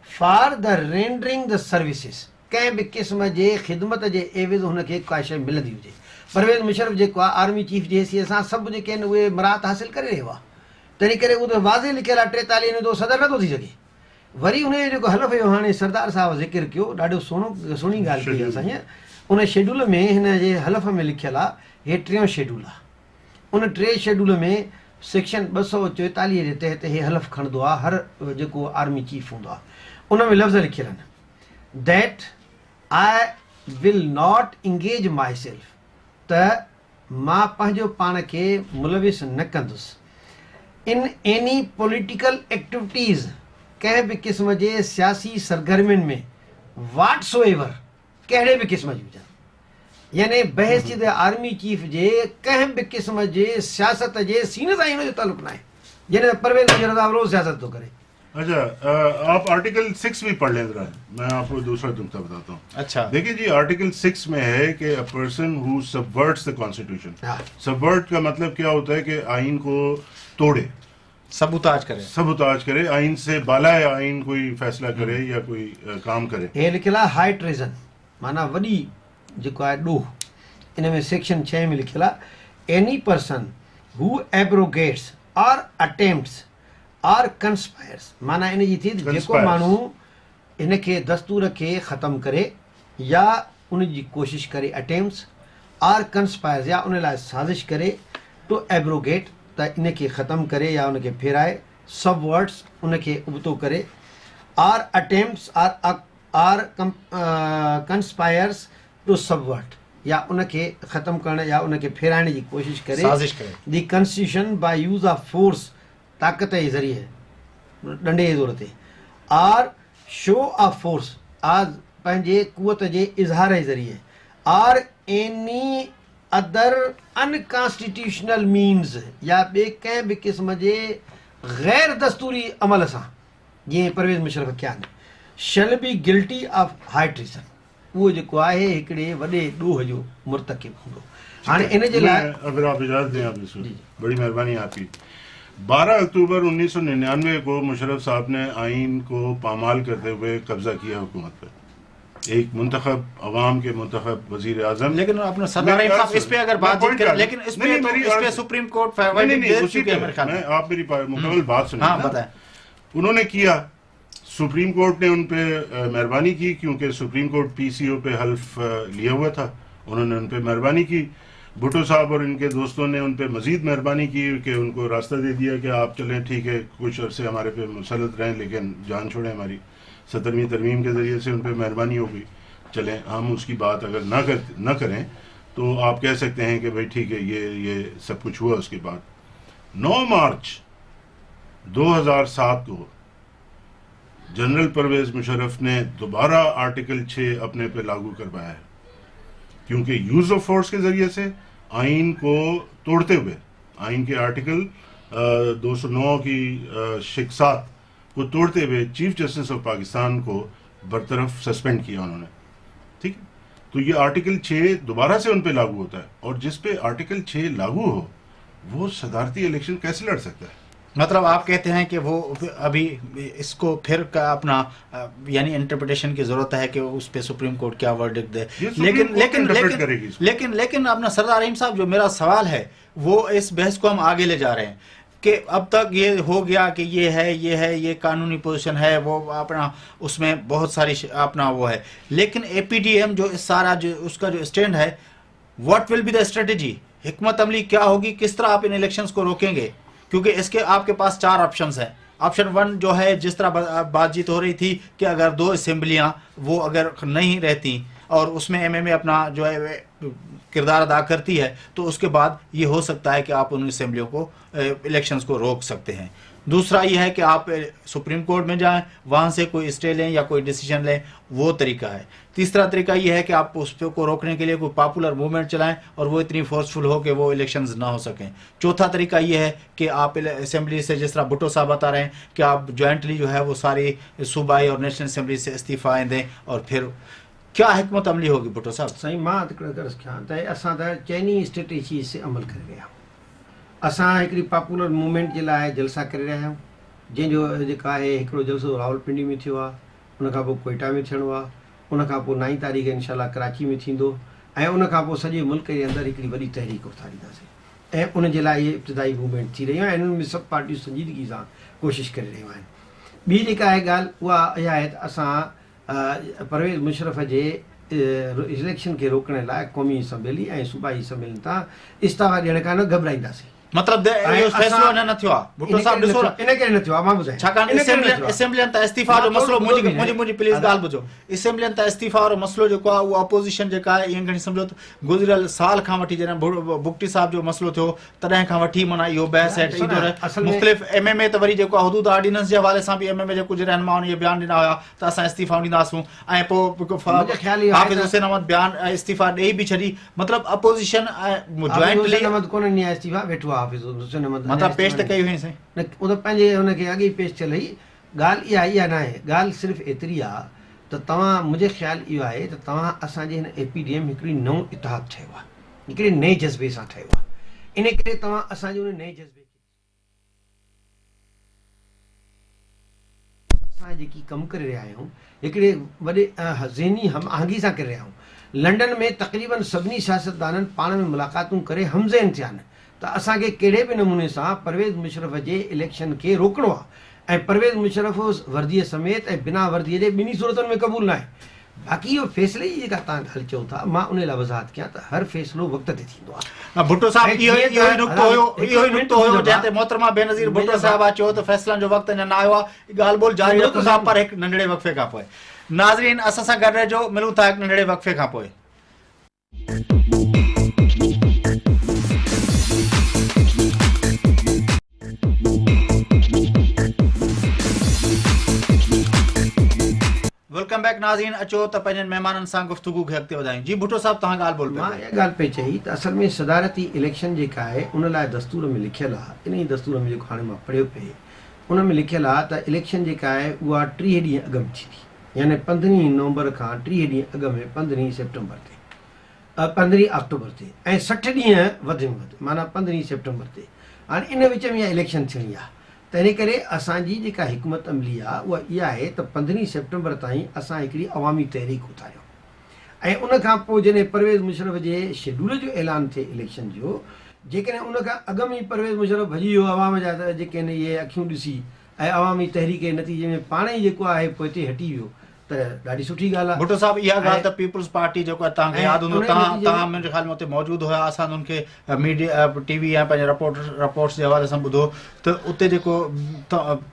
for the rendering the services, कंहिं बि क़िस्म जे ख़िदमत जे एवज़ हुनखे का शइ मिलंदी हुजे। परवेज़ मुशर्रफ जेको आहे आर्मी चीफ जे हैसियत सां सभु जेके आहिनि उहे मराहत हासिल करे रहियो आहे, तंहिं करे उहो त वाज़े लिखियल आहे 43 में तो सदर नथो थी सघे। वरी हुनजो जेको हलफ हुयो, हाणे सरदार साहिब ज़िक्र कयो, ॾाढो सुहिणी ॻाल्हि कई आहे साईं। उन शेड्यूल में हिन जे हलफ में लिखियल आहे, हे 3 शेड्यूल आहे, उन 3 शेड्यूल में सेक्शन 244 जे तहत हे हलफ खणंदो आहे हर जेको आर्मी चीफ हूंदो आहे। उन में लफ़्ज़ लिखियल आहिनि, that I will not engage my self, त मां पंहिंजो पाण खे मुलविस न कंदुसि, इन एनी पॉलिटिकल एक्टिविटीज़, कंहिं बि क़िस्म जे सियासी सरगर्मियुनि में, वाट्सो एवर, कहिड़े बि क़िस्म जी हुजनि, यानी बहसियत आर्मी चीफ जे कंहिं बि क़िस्म जे सियासत जे सीने सां हिन जो ताल्लुक न आहे, यानी परवेज़ मुशर्रफ रोज़ सियासत थो करे। अच्छा, आप आर्टिकल 6 भी पढ़ लें जरा, मैं आपको दूसरा नुक्ता बताता हूँ। अच्छा, देखिए जी, आर्टिकल 6 में है कि अ पर्सन हु सबवर्ट्स द कॉन्स्टिट्यूशन, सबवर्ट का मतलब क्या होता है कि आइन को तोड़े, सबूताज करे, आइन से बाला या आइन कोई फैसला करे या कोई काम करे। हे लिखियल आहे हाई ट्रेज़न, माना वॾी जेको आहे ॾोह। इन में सेक्शन 6 में लिखियल आहे, एनी पर्सन हू एब्रोगेट्स और अटेम्प्ट्स और कंस्पायर्स, माना इन जी थी जेको माण्हू इन खे दस्तूर खे ख़तमु करे या उन जी कोशिशि करे, अटेम्प्ट्स और कंस्पायर्स, या उन लाइ साज़िश करे, टू एब्रोगेट त इन खे ख़तमु करे या उनखे फेराए, सबवर्ट्स उनखे उबतो करे, और अटेम्प्ट्स और कंस्पायर्स टू सबवर्ट, या उनखे ख़तमु करण या उनखे फेराइण जी कोशिशि करे, the constitution by use of force, ताक़त जे ज़रिए, ॾंडे जे ज़ोर ते, और शो ऑफ फोर्स, आज पंहिंजे कुवत जे इज़हार जे ज़रिए, और एनी अदर अनकॉन्स्टिट्यूशनल मीन्स, या ॿिए कंहिं बि क़िस्म जे गैर दस्तूरी अमल सां, जीअं परवेज़ मुशर्रफ कया आहिनि, shall be guilty of high treason, उहो जेको आहे हिकिड़े वॾे ॾोह जो मुर्तकिब हूंदो। हाणे इन जे लाइ अगर आप इजाज़त दें, आप बड़ी मेहरबानी आपकी। 12 अक्टूबर 1999 को मुशर्रफ साहब ने आइन को पामाल करते हुए कब्जा किया हुकूमत पर, एक मुंतखब अवाम के मुंतखब वजीर आजम। लेकिन अपने सरदार रहीम साहब इस पे अगर बातचीत करें, लेकिन इस पे सुप्रीम कोर्ट आप मेरी मुकम्मल बात सुनिए। हाँ बताएं। उन्होंने किया, सुप्रीम कोर्ट ने उन पे मेहरबानी की, क्योंकि सुप्रीम कोर्ट पीसीओ पे हल्फ लिया हुआ था, उन्होंने उन पे मेहरबानी की। भुट्टो साहब और इनके दोस्तों ने उन पे मजीद मेहरबानी की कि उनको रास्ता दे दिया कि आप चलें, ठीक है, कुछ अरसे हमारे पे मुसलत रहें लेकिन जान छोड़ें हमारी। 17वीं तरमीम के ज़रिए से उन पर मेहरबानी हो गई। चलें, हम उसकी बात अगर ना करें तो आप कह सकते हैं कि भाई ठीक है, ये सब कुछ हुआ। उसके बाद 9 मार्च 2007 को जनरल परवेज मुशर्रफ ने दोबारा आर्टिकल 6 अपने पे लागू करवाया है, क्योंकि यूज ऑफ फोर्स के जरिए से आइन को तोड़ते हुए, आइन के आर्टिकल 209 की शिकसात को तोड़ते हुए चीफ जस्टिस ऑफ पाकिस्तान को बरतरफ सस्पेंड किया उन्होंने। ठीक है, तो ये आर्टिकल 6 दोबारा से उन पे लागू होता है, और जिस पे आर्टिकल 6 लागू हो वो सदारती इलेक्शन कैसे लड़ सकता है? मतलब आप कहते हैं कि वो अभी इसको फिर का अपना यानी इंटरप्रिटेशन की जरूरत है कि उस पे सुप्रीम कोर्ट क्या वर्डिक्ट दे। लेकिन अपना सरदार रहीम साहब, जो मेरा सवाल है वो इस बहस को हम आगे ले जा रहे हैं कि अब तक ये हो गया कि ये कानूनी पोजीशन है, वो अपना उसमें बहुत सारी अपना वो है, लेकिन एपीडीएम जो इस सारा जो उसका जो स्टैंड है, what will be the strategy, हिकमत अमली क्या होगी, किस तरह आप इन इलेक्शंस को रोकेंगे? क्योंकि इसके आपके पास 4 ऑप्शंस हैं। ऑप्शन 1 जो है, जिस तरह बातचीत हो रही थी कि अगर 2 असेंबलियां वो अगर नहीं रहती और उसमें एमएमए अपना जो है किरदार अदा करती है, तो उसके बाद ये हो सकता है कि आप उन असेंबलियों को इलेक्शंस को रोक सकते हैं। दूसरा ये है कि आप सुप्रीम कोर्ट में जाएं, वहाँ से कोई स्टे लें या कोई डिसीजन लें, वो तरीका है। तीसरा तरीका ये है कि आप उस को रोकने के लिए कोई पॉपुलर मूवमेंट चलाएं और वो इतनी फोर्सफुल हो कि वो इलेक्शंस ना हो सकें। चौथा तरीका ये है कि आप असेंबली से, जिस तरह भुट्टो साहब बता रहे हैं, कि आप जॉइंटली जो है वो सारी सूबाई और नेशनल असेंबली से इस्तीफ़ा दें, और फिर क्या हिकमत अमली होगी भुट्टो साहब? साईं, मां अर्ज़ु कयां त असां त चइनी स्ट्रेटेजी से अमल करे रहिया आहियूं। असां हिकिड़ी पॉपुलर मूवमेंट जे लाइ जलसा करे रहिया आहियूं, जंहिंजो जेका आहे हिकिड़ो जलसो रावलपिंडी में थियो आहे, उनखां पोइ कोयटा में थियणो आहे, उनखां पोइ 9 तारीख़ इंशाल्लाह कराची में थींदो, ऐं उनखां पोइ सॼे मुल्क जे अंदरि हिकिड़ी वॾी तहरीक उथारींदासीं, ऐं उन जे लाइ इहे इब्तिदाई मूवमेंट थी रहियूं आहिनि। उन में सभु पार्टियूं संजीदगी सां कोशिशि करे रहियूं आहिनि। ॿी जेका आहे ॻाल्हि उहा इहा आहे त असां परवेज़ मुशर्रफ जे इलेक्शन खे रोकण लाइ क़ौमी असम्बली ऐं सूबाई असम्बली तां इस्तीफ़ा ॾियण खां न घबराईंदासीं। मतलब फैसलो न थियो आहे भुट्टो साहब, ॾिसो इन करे न थियो आहे, मां ॿुधायां। छाकाणि असेंबलियन त इस्तीफ़ा जो मसलो, मुंहिंजी प्लीज़ ॻाल्हि ॿुधो, असेंबलियन त इस्तीफ़ा वारो मसलो जेको आहे उहो अपोज़िशन जेका आहे, ईअं घणी सम्झो त गुज़िरियल साल खां वठी जॾहिं बुगटी साहब जो मसलो थियो तॾहिं खां वठी माना इहो बहस है ईंदो रहे। मुख़्तलिफ़ एमएमए त वरी जेको आहे हुदूद ऑर्डिनेंस जे हवाले सां बि एमएमए जे कुझु रहनुमाउनि इहे बयान ॾिना हुआ त असां इस्तीफ़ा ॾींदासूं, ऐं पोइ हाफ़िज़ हुसैन अहमद बयान इस्तीफ़ा ॾेई बि छॾी। मतिलबु अपोज़िशन जॉइंटली इस्तीफ़ा वेठो आहे हाफ़िज़ हुसैन अहमद, मतलब पेश त कई हुई साईं, न उन पंहिंजे हुनखे अॻे पेश थियल हुई। ॻाल्हि इहा न आहे, ॻाल्हि सिर्फ़ु एतिरी आहे त तव्हां, मुंहिंजो ख़्यालु इहो आहे त तव्हां असांजे हिन एपीडीएम हिकिड़ी नओं इतिहाद ठहियो आहे, हिकिड़े नए जज़्बे सां ठहियो आहे, इन करे तव्हां असांजे उन नए जज़्बे असां जेकी कमु करे रहिया आहियूं हिकिड़े वॾे ज़हनी हम आहंगी सां करे रहिया आहियूं। लंडन में तक़रीबन सभिनी सियासतदाननि पाण में मुलाक़ातूं करे हमज़हन थिया आहिनि त असांखे कहिड़े बि नमूने सां परवेज़ मुशर्रफ जे इलेक्शन खे रोकणो आहे, ऐं परवेज़ मुशर्रफ वर्दीअ समेत ऐं बिना वर्दीअ जे ॿिन्ही सूरतुनि में क़बूल न आहे। बाक़ी इहो फ़ैसिले जी जेका तव्हां ॻाल्हि चओ था, मां उन लाइ वज़ाहत कयां त हर फ़ैसिलो वक़्त ते थींदो आहे। भुट्टो साहब इहो ई नुक्तो हुयो जंहिं ते मोहतरमा बेनज़ीर भुट्टो साहब चयो त फ़ैसिलनि जो वक़्तु अञा न आयो आहे। ॻाल्हि ॿोल जारी रखूं था, पर हिकु नंढड़े वक़फ़े खां पोइ। नाज़रीन, असां सां गॾु रहिजो, मिलूं था हिकु नंढड़े वक़फ़े खां पोइ। वेलकम बैक नाज़रीन, अचो त पंहिंजनि महिमाननि सां गुफ़्तगू खे अॻिते वधायूं। जी भुट्टो साहब, तव्हां ॻाल्हि बोल। मां इहा ॻाल्हि पई चई त असल में सदारती इलेक्शन जेका आहे उन लाइ दस्तूर में लिखियलु आहे, इन ई दस्तूर में जेको हाणे मां पढ़ियो पिए उन में लिखियलु आहे त इलेक्शन जेका आहे उहा 30 ॾींहं अॻु में थींदी, यानी 15 नवंबर खां 30 ॾींहं अॻु में 15 सेप्टेंबर ते, 15 अक्टूबर ते, ऐं 60 ॾींहं वधि में वधि माना 15 सेप्टेंबर ते। हाणे इन विच में इहा इलेक्शन थियणी आहे, त इन करे असांजी जेका हिकमत अमली आहे उहा इहा आहे त 15 सेप्टेंबर ताईं असां हिकिड़ी अवामी तहरीक उथारियो ऐं उन खां पोइ जॾहिं परवेज़ मुशर्रफ जे शेड्यूल जो ऐलान थिए इलेक्शन जो, जेकॾहिं उन खां अॻु में ई परवेज़ मुशर्रफ भॼी वियो अवाम जा त जेके आहिनि इहे अखियूं ॾिसी ऐं अवामी तहरीक जे नतीजे में पाण ई जेको आहे पोइ हिते हटी वियो त ॾाढी सुठी ॻाल्हि आहे। भुट्टो साहब इहा ॻाल्हि त पीपल्स पार्टी जेको आहे तव्हांखे यादि हूंदो, तव्हां मुंहिंजे ख़्याल में उते मौजूदु हुया, असां उन्हनि खे मीडिया टीवी या पंहिंजे रिपोर्ट्स जे हवाले सां ॿुधो त उते जेको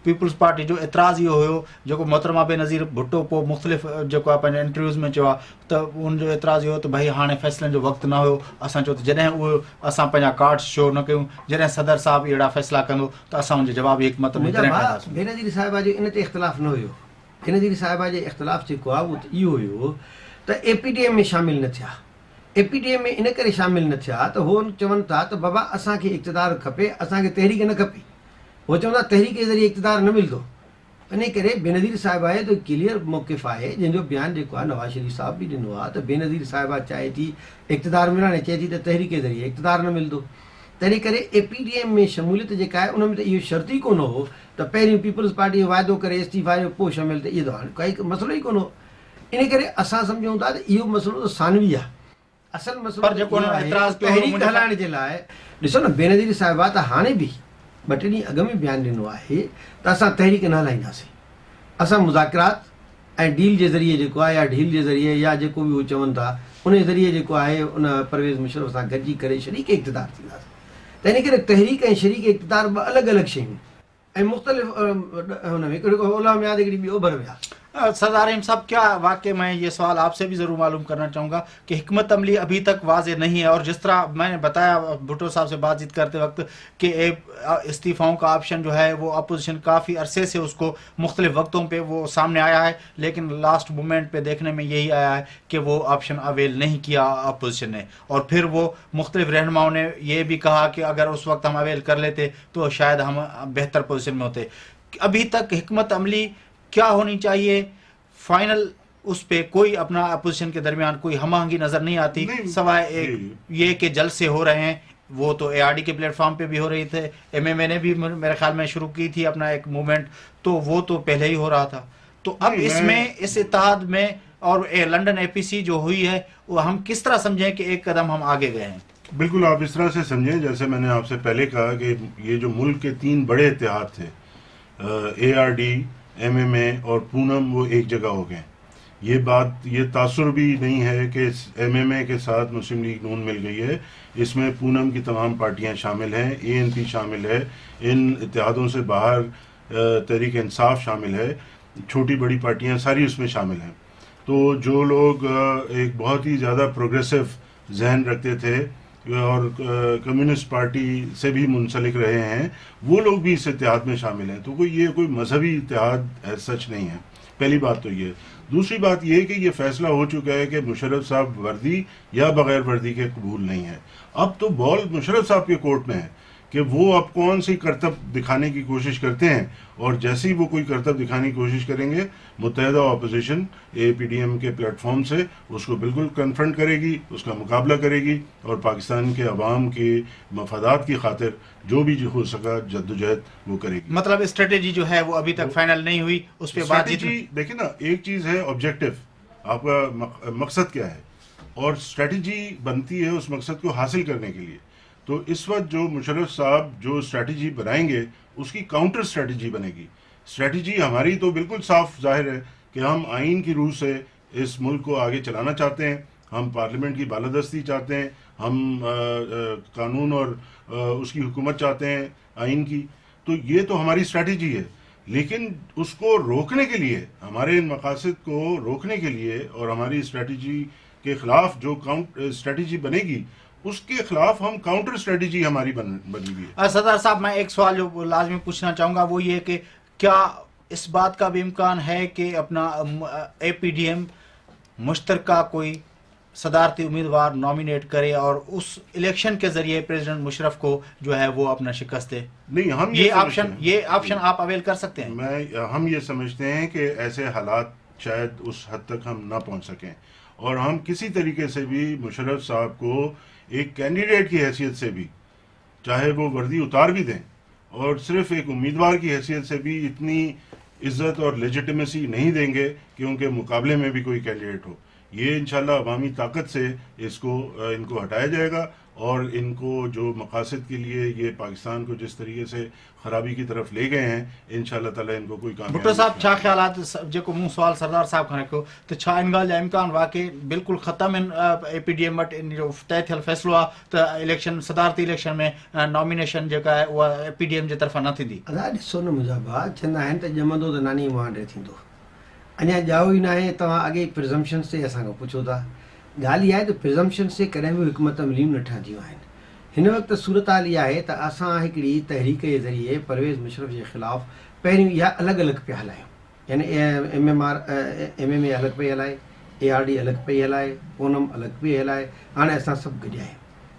पीपल्स पार्टी जो एतिराज़ इहो हुयो जेको मोहतरमा बेनज़ीर भुट्टो पोइ मुख़्तलिफ़ जेको आहे पंहिंजे इंटरव्यूज़ में चयो आहे त उनजो एतिराज़ इहो त भई हाणे फ़ैसिलनि जो वक़्तु न हुयो। असां चयो त जॾहिं उहो असां पंहिंजा कार्ड्स शो न कयूं, जॾहिं सदर साहिबु अहिड़ा फ़ैसिला कंदो त असां उनजे जवाब हिकमत में बेनज़ीर साहिबा जो इन ते इख़्तिलाफ़ न हुयो। बेनज़ीर साहिबा जे इख़्तिलाफ़ जेको आहे उहो त इहो हुयो त APDM में शामिल न थिया। APDM में इन करे शामिल न थिया त हो चवनि था त बाबा असांखे इक़्तिदार खपे, असांखे तहरीक न खपे। हो चवंदा तहरीक जे ज़रिए इक़्तिदार न मिलंदो। इन करे बेनज़ीर साहिबा जो क्लियर मौक़िफ़ आहे जंहिंजो बयानु जेको आहे नवाज़ शरीफ़ साहिब बि ॾिनो आहे त बेनज़ीर साहिबा चाहे थी इक़्तिदार मिलणु, चए थी त तहरीक जे ज़रिए इक़्तिदार न मिलंदो। तंहिं करे APDM में शमूलियत जेका आहे उन में त इहो शर्त ई कोन हो त पहिरियों पीपल्स पार्टी वाइदो करे इस्तीफ़ा जो पोइ शामिल थिए, इहो त काई मसइलो ई कोन हो। इन करे असां सम्झूं था त इहो मसइलो त सानवी आहे। असल मसइलो तहरीक हलाइण जे लाइ ॾिसो न, बेनज़ीर साहिबा त हाणे बि 2 ॾींहं अॻु में बयानु ॾिनो आहे त असां तहरीक न हलाईंदासीं, असां मुज़ाकिरात ऐं डील जे ज़रिए जेको आहे या ढील जे ज़रिए या जेको बि उहो चवनि था उन जे ज़रिए जेको आहे उन परवेज़ मुशर्रफ सां गॾिजी करे शरीक इक़्तिदार थींदासीं। त इन करे तहरीक ऐं शरीक इक़्तिदार ॿ अलॻि अलॻि शयूं ऐं मुख़्तलिफ़ हुन में हिकिड़ो ओलह में हिकिड़ी ॿी ओभर में आहे। सरदार रहीम साहब, क्या वाकई मैं ये सवाल आपसे भी ज़रूर मालूम करना चाहूँगा कि हिकमत अमली अभी तक वाज़े नहीं है, और जिस तरह मैंने बताया भुट्टो साहब से बातचीत करते वक्त कि इस्तीफ़ाओं का ऑप्शन जो है वो अपोजिशन काफ़ी अरसे से उसको मुख्तलिफ वक्तों पे वो सामने आया है, लेकिन लास्ट मोमेंट पे देखने में यही आया है कि वो ऑप्शन अवेल नहीं किया अपोजिशन ने, और फिर वो मुख्तलिफ रहनुमाओं ने ये भी कहा कि अगर उस वक्त हम अवेल कर लेते तो शायद हम बेहतर पोजिशन में होते। अभी तक हिकमत अमली क्या होनी चाहिए, फाइनल उस पे कोई अपना अपोजिशन के दरमियान कोई हम आहंगी नजर नहीं आती, सवाए एक ये कि जलसे हो रहे हैं। वो तो ARD के प्लेटफॉर्म पे भी हो रही थे, MMA ने भी मेरे ख्याल में शुरू की थी अपना एक मूवमेंट, तो वो तो पहले ही हो रहा था। तो अब इसमें इस इत्तेहाद में और लंदन APC जो हुई है वो हम किस तरह समझें कि एक कदम हम आगे गए हैं? बिल्कुल आप इस तरह से समझें जैसे मैंने आपसे पहले कहा कि ये जो मुल्क के 3 बड़े इत्तेहाद थे, ARD, MMA और पूनम, वो एक जगह हो गए। ये तासुर भी नहीं है कि MMA के साथ मुस्लिम लीग नून मिल गई है, इसमें पूनम की तमाम पार्टियां शामिल हैं, ANP शामिल है, इन इत्तेहादों से बाहर तहरीक इंसाफ शामिल है, छोटी बड़ी पार्टियां सारी उसमें शामिल हैं। तो जो लोग एक बहुत ही ज़्यादा प्रोग्रेसिव जहन रखते थे और कम्युनिस्ट पार्टी से भी मुंसलिक रहे हैं, वो लोग भी इस इत्तेहाद में शामिल हैं। तो ये कोई मजहबी इत्तेहाद सच नहीं है, पहली बात तो ये। दूसरी बात ये कि ये फैसला हो चुका है कि मुशर्रफ साहब वर्दी या बगैर वर्दी के कबूल नहीं है। अब तो बॉल मुशर्रफ साहब के कोर्ट में है कि वो अब कौन सी करतब दिखाने की कोशिश करते हैं, और जैसे ही वो कोई करतब दिखाने की कोशिश करेंगे, मुत्तहिदा अपोजिशन APDM के प्लेटफॉर्म से उसको बिल्कुल कन्फ्रंट करेगी, उसका मुकाबला करेगी, और पाकिस्तान के अवाम के मफादात की खातिर जो भी हो सका जद्दोजहद वो करेगी। मतलब स्ट्रेटेजी जो है वो अभी तक फाइनल नहीं हुई, उस पर बातचीत। देखिए ना, एक चीज़ है ऑब्जेक्टिव, आपका मकसद क्या है, और स्ट्रेटेजी बनती है उस मकसद को हासिल करने के लिए। तो इस वक्त जो मुशर्रफ साहब जो स्ट्रेटजी बनाएंगे उसकी काउंटर स्ट्रेटजी बनेगी। स्ट्रेटजी हमारी तो बिल्कुल साफ जाहिर है कि हम आइन की रूह से इस मुल्क को आगे चलाना चाहते हैं, हम पार्लियामेंट की बालादस्ती चाहते हैं, हम कानून और उसकी हुकूमत चाहते हैं आइन की। तो ये तो हमारी स्ट्रेटजी है, लेकिन उसको रोकने के लिए, हमारे इन मकासद को रोकने के लिए और हमारी स्ट्रेटजी के खिलाफ जो स्ट्रेटजी बनेगी उसके खिलाफ हम काउंटर स्ट्रेटजी हमारी बनी हुई है। सरदार साहब, मैं एक सवाल जो लाजमी पूछना चाहूँगा वो ये कि क्या इस बात का भी इम्कान है कि अपना APDM मुश्तरका कोई सदारती उम्मीदवार नॉमिनेट करे और उस इलेक्शन के ज़रिए प्रेसिडेंट मुशर्रफ को जो है वो अपना शिकस्त दे? नहीं, हम ये ऑप्शन आप अवेल कर सकते हैं? हम ये समझते हैं कि ऐसे हालात शायद उस हद तक हम ना पहुँच सकें, और हम किसी तरीके से भी मुशर्रफ साहब को एक कैंडिडेट की हैसियत से भी, चाहे वो वर्दी उतार भी दें اور صرف ایک امیدوار کی حیثیت سے بھی اتنی عزت اور لیجیٹمیسی نہیں دیں گے کہ ان کے مقابلے میں بھی کوئی کینڈیڈیٹ ہو. یہ انشاءاللہ عوامی طاقت سے ان کو ہٹایا جائے گا، اور ان کو جو مقاصد کے لیے یہ پاکستان کو جس طریقے سے خرابی کی طرف لے گئے ہیں انشاءاللہ تعالیٰ ان کو کوئی کامیابی. بھٹو صاحب چھا خیالات جو موں سوال سردار صاحب کھانے کو تو چھا ان گال امکان واقعی بالکل ختم ان اے پی ڈی ایم وٹ ان جو طے تھل فیصلو ہے تو الیکشن صدارتی الیکشن میں نامینیشن جو ہے وہ اے پی ڈی ایم کی طرف نہ تھی؟ ادا ॾिसो न मुंहिंजा भाउ चवंदा आहिनि त ॼमंदो त नानी मुहांडे थींदो. अञा ॼाओ ई न आहे, तव्हां अॻे प्रिज़म्पशन से असांखां पुछो था. ॻाल्हि इहा आहे त प्रिज़म्पशन से कॾहिं बि हिकमत अमलियूं न ठहंदियूं आहिनि. हिन वक़्तु सूरत हाल इहा आहे त असां हिकिड़ी तहरीक जे ज़रिए परवेज़ मुशर्रफ जे ख़िलाफ़ु पहिरियों इहा अलॻि अलॻि पिया हलायूं. यानी MMA अलॻि पई हलाए, ARD अलॻि पई हलाए, पूनम अलॻि पई हलाए, हाणे असां सभु गॾु आहियूं.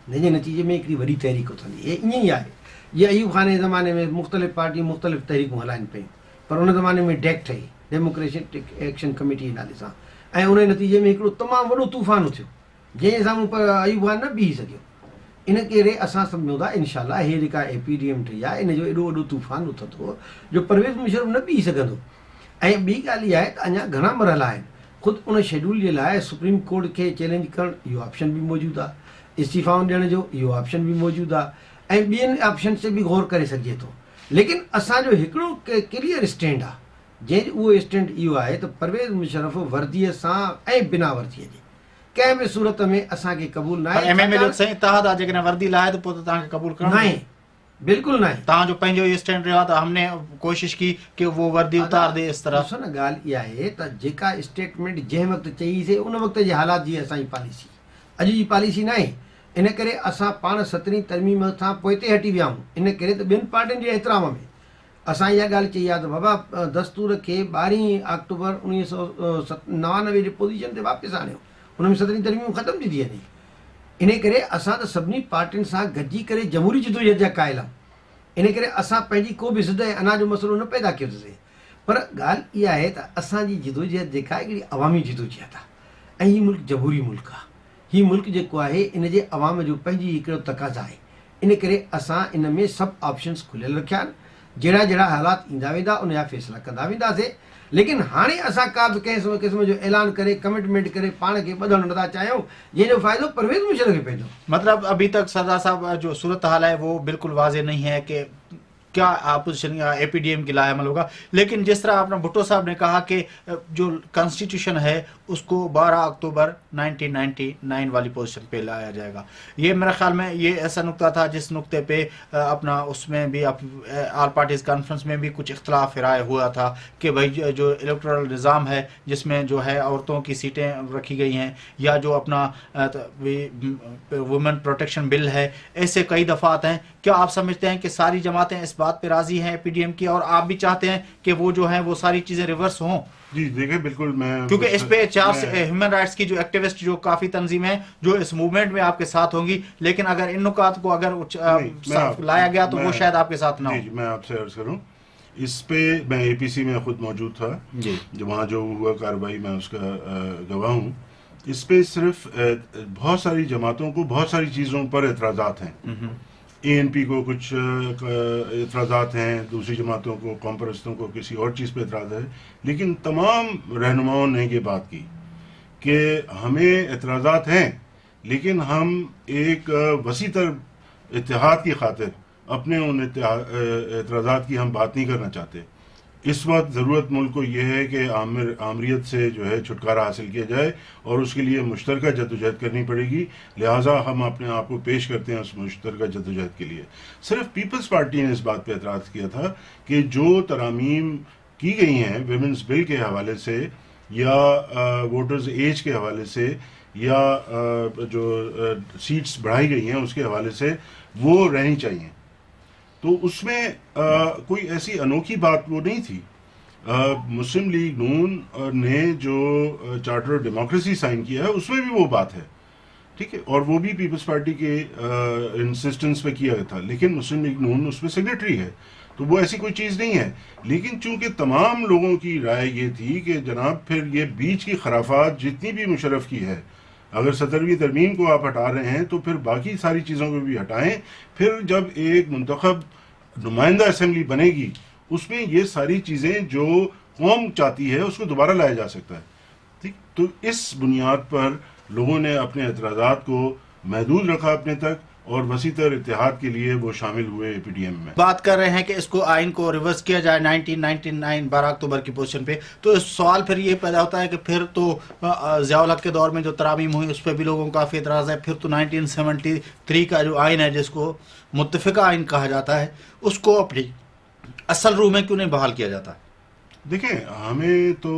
हिन जे नतीजे में हिकिड़ी वॾी तहरीक उथंदी. इहे ईअं ई आहे. ये अयूब खान जे ज़माने में मुख़्तलिफ़ पार्टियूं मुख़्तलिफ़ तहरीकूं हलाइनि पियूं, पर उन ज़माने में डेक ठही डेमोक्रेटिक एक्शन कमेटी जे नाले सां, ऐं उन नतीजे में हिकिड़ो तमामु वॾो तूफ़ान उथियो जंहिं साम्हूं अयूब खान न बीह सघियो. इन करे असां सम्झूं था इनशाला हे जेका APDM ठही आहे इन जो एॾो वॾो तूफ़ान उथंदो जो परवेज़ मुशर्रफ न बीह सघंदो. ऐं ॿी ॻाल्हि इहा आहे त अञा घणा मरहला आहिनि. ख़ुदि उन शेड्यूल जे लाइ सुप्रीम कोर्ट खे चैलेंज करणु इहो ऑप्शन बि मौजूदु आहे, इस्तीफ़ाऊं ॾियण जो इहो ऑप्शन बि मौजूदु आहे, ऐं ॿियनि ऑप्शन ते बि गौर करे सघिजे थो. लेकिन असांजो हिकिड़ो क्लियर स्टैंड आहे, जंहिं उहो स्टैंड इहो आहे त परवेज़ मुशर्रफ वर्दीअ सां ऐं बिना वर्दीअ जे कंहिं बि सूरत में असांखे क़बूल न आहे. MMA जो सही इत्तेहाद आहे जेकॾहिं वर्दी लाहे त पोइ त तव्हांखे क़बूल करणो न आहे, बिल्कुलु न आहे. तव्हांजो पंहिंजो इहो स्टैंड रहियो आहे त हमने कोशिश की कि वो वर्दी उतार दे इस तरह. ॾिसो न ॻाल्हि इहा आहे त जेका स्टेटमेंट जंहिं वक़्तु चईसीं उन वक़्त जे हालात जी असांजी पॉलिसी अॼु जी पॉलिसी न आहे. इन करे असां पाण 17वीं तरमीम खां पोइ ते हटी विया आहियूं. इन करे त ॿियनि पार्टियुनि जे एतिराम में असां इहा ॻाल्हि चई आहे त बाबा दस्तूर खे 12 अक्टूबर 1999 जे पोज़ीशन ते वापसि आणियो. हुन में 17वीं तरमीमूं ख़तमु थी वञे. इन करे असां त सभिनी पार्टियुनि सां गॾिजी करे जमहूरी जिदोजहद जा क़ाइल आहियूं. इन करे असां पंहिंजी को बि ज़िद ऐं अना जो मसइलो न पैदा कयोसीं. पर ॻाल्हि इहा आहे त असांजी जिदोजहद जेका आहे हिकिड़ी अवामी जिदोजहद आहे, ऐं हीउ मुल्क जमहूरी मुल्क आहे. हीउ मुल्क जेको आहे इन जे अवाम जो पंहिंजी हिकिड़ो तक़ाज़ा आहे. इन करे असां इन में सभु ऑप्शन्स खुलियल रखिया आहिनि. जहिड़ा जहिड़ा हालात ईंदा वेंदा उन जा फ़ैसिला कंदा वेंदासीं. लेकिन हाणे असां का बि कंहिं क़िस्म जो ऐलान करे कमिटमेंट करे पाण खे ॿधणु नथा चाहियूं जंहिंजो फ़ाइदो परवेज़ मुशर्रफ खे पवंदो. मतलब अभी तक सरदार साहब जो सूरत हाल है वो बिल्कुल वाज़ेह नहीं है कि क्या अपोजिशन या APDM की लाएमल होगा. लेकिन जिस तरह आपने भुट्टो साहब ने कहा कि जो कॉन्स्टिट्यूशन है उसको 12 अक्टूबर 1999 वाली पोजीशन पे लाया जाएगा, ये मेरे ख्याल में ये ऐसा नुक्ता था जिस नुक्ते पे अपना उसमें भी ऑल पार्टीज़ कॉन्फ्रेंस में भी कुछ इख्तलाफ राय हुआ था कि भाई जो इलेक्टोरल निज़ाम है जिसमें जो है औरतों की सीटें रखी गई हैं, या जो अपना वुमेन प्रोटेक्शन बिल है, ऐसे कई दफ़ात हैं. क्या आप समझते हैं कि सारी जमातें इस बात पे राजी हैं APDM की, और आप भी चाहते हैं कि वो जो है वो सारी चीज़ें रिवर्स हों? जी देखिए बिल्कुल मैं, क्योंकि इस पे 4 ह्यूमन राइट्स की जो एक्टिविस्ट जो काफ़ी तंजीमें हैं जो इस मूवमेंट में आपके साथ होंगी, लेकिन अगर इन नुकात को अगर लाया गया तो वो शायद आपके साथ ना हो. जी मैं आपसे अर्ज करूं, इस पे मैं APC में खुद मौजूद था जी, जो वहाँ जो हुआ कार्रवाई मैं उसका गवाह हूँ. इस पे सिर्फ बहुत सारी जमातों को बहुत सारी चीज़ों पर एतराज़ात हैं. ANP को कुछ एतराज़ात हैं, दूसरी जमातों को, कौम परस्तों को किसी और चीज़ पे एतराज़ है. लेकिन तमाम रहनुमाओं ने ये बात की कि हमें एतराज़ात हैं, लेकिन हम एक वसी तर इत्तेहाद की खातिर अपने उन एतराज़ात की हम बात नहीं करना चाहते. इस वक्त ज़रूरत मुल्क को ये है कि आमरीत से जो है छुटकारा हासिल किया जाए और उसके लिए मुश्तरका जद्दोजहद करनी पड़ेगी. लिहाजा हम अपने आप को पेश करते हैं उस मुश्तरका जद्दोजहद के लिए. सिर्फ पीपल्स पार्टी ने इस बात पर एतराज़ किया था कि जो तरामीम की गई हैं विमेंस बिल के हवाले से या वोटर्स एज के हवाले से या जो सीट्स बढ़ाई गई हैं उसके हवाले से वो रहनी चाहिए. तो उसमें कोई ऐसी अनोखी बात वो नहीं थी. मुस्लिम लीग नून ने जो चार्टर ऑफ डेमोक्रेसी साइन किया है उसमें भी वो बात है, ठीक है, और वो भी पीपल्स पार्टी के इंसिस्टेंस पे किया था. लेकिन मुस्लिम लीग नून उसमें सेक्रेटरी है, तो वो ऐसी कोई चीज़ नहीं है. लेकिन चूंकि तमाम लोगों की राय ये थी कि जनाब फिर ये बीच की खराफात जितनी भी मुशर्रफ की है, अगर 17वीं तरमीम को आप हटा रहे हैं तो फिर बाकी सारी चीज़ों को भी हटाएं. फिर जब एक मुंतखब نمائندہ اسمبلی بنے گی اس میں یہ ساری چیزیں جو قوم چاہتی ہے اس کو دوبارہ لایا جا سکتا ہے. ٹھیک, تو اس بنیاد پر لوگوں نے اپنے اعتراضات کو محدود رکھا اپنے تک اور وسیع تر اتحاد کے لیے وہ شامل ہوئے اے پی ڈی ایم میں. بات کر رہے ہیں کہ اس کو آئین کو ریورس کیا جائے 1999 12 اکتوبر کی پوزیشن پہ, تو اس سوال پھر یہ پیدا ہوتا ہے کہ پھر تو ضیاء الحق کے دور میں جو ترامیم ہوئی اس پہ بھی لوگوں کو کافی اعتراض ہے. پھر تو 1973 کا جو آئین ہے جس کو متفقہ آئین کہا جاتا ہے اس کو اپنی اصل روح میں کیوں نہیں بحال کیا جاتا؟ دیکھیں ہمیں تو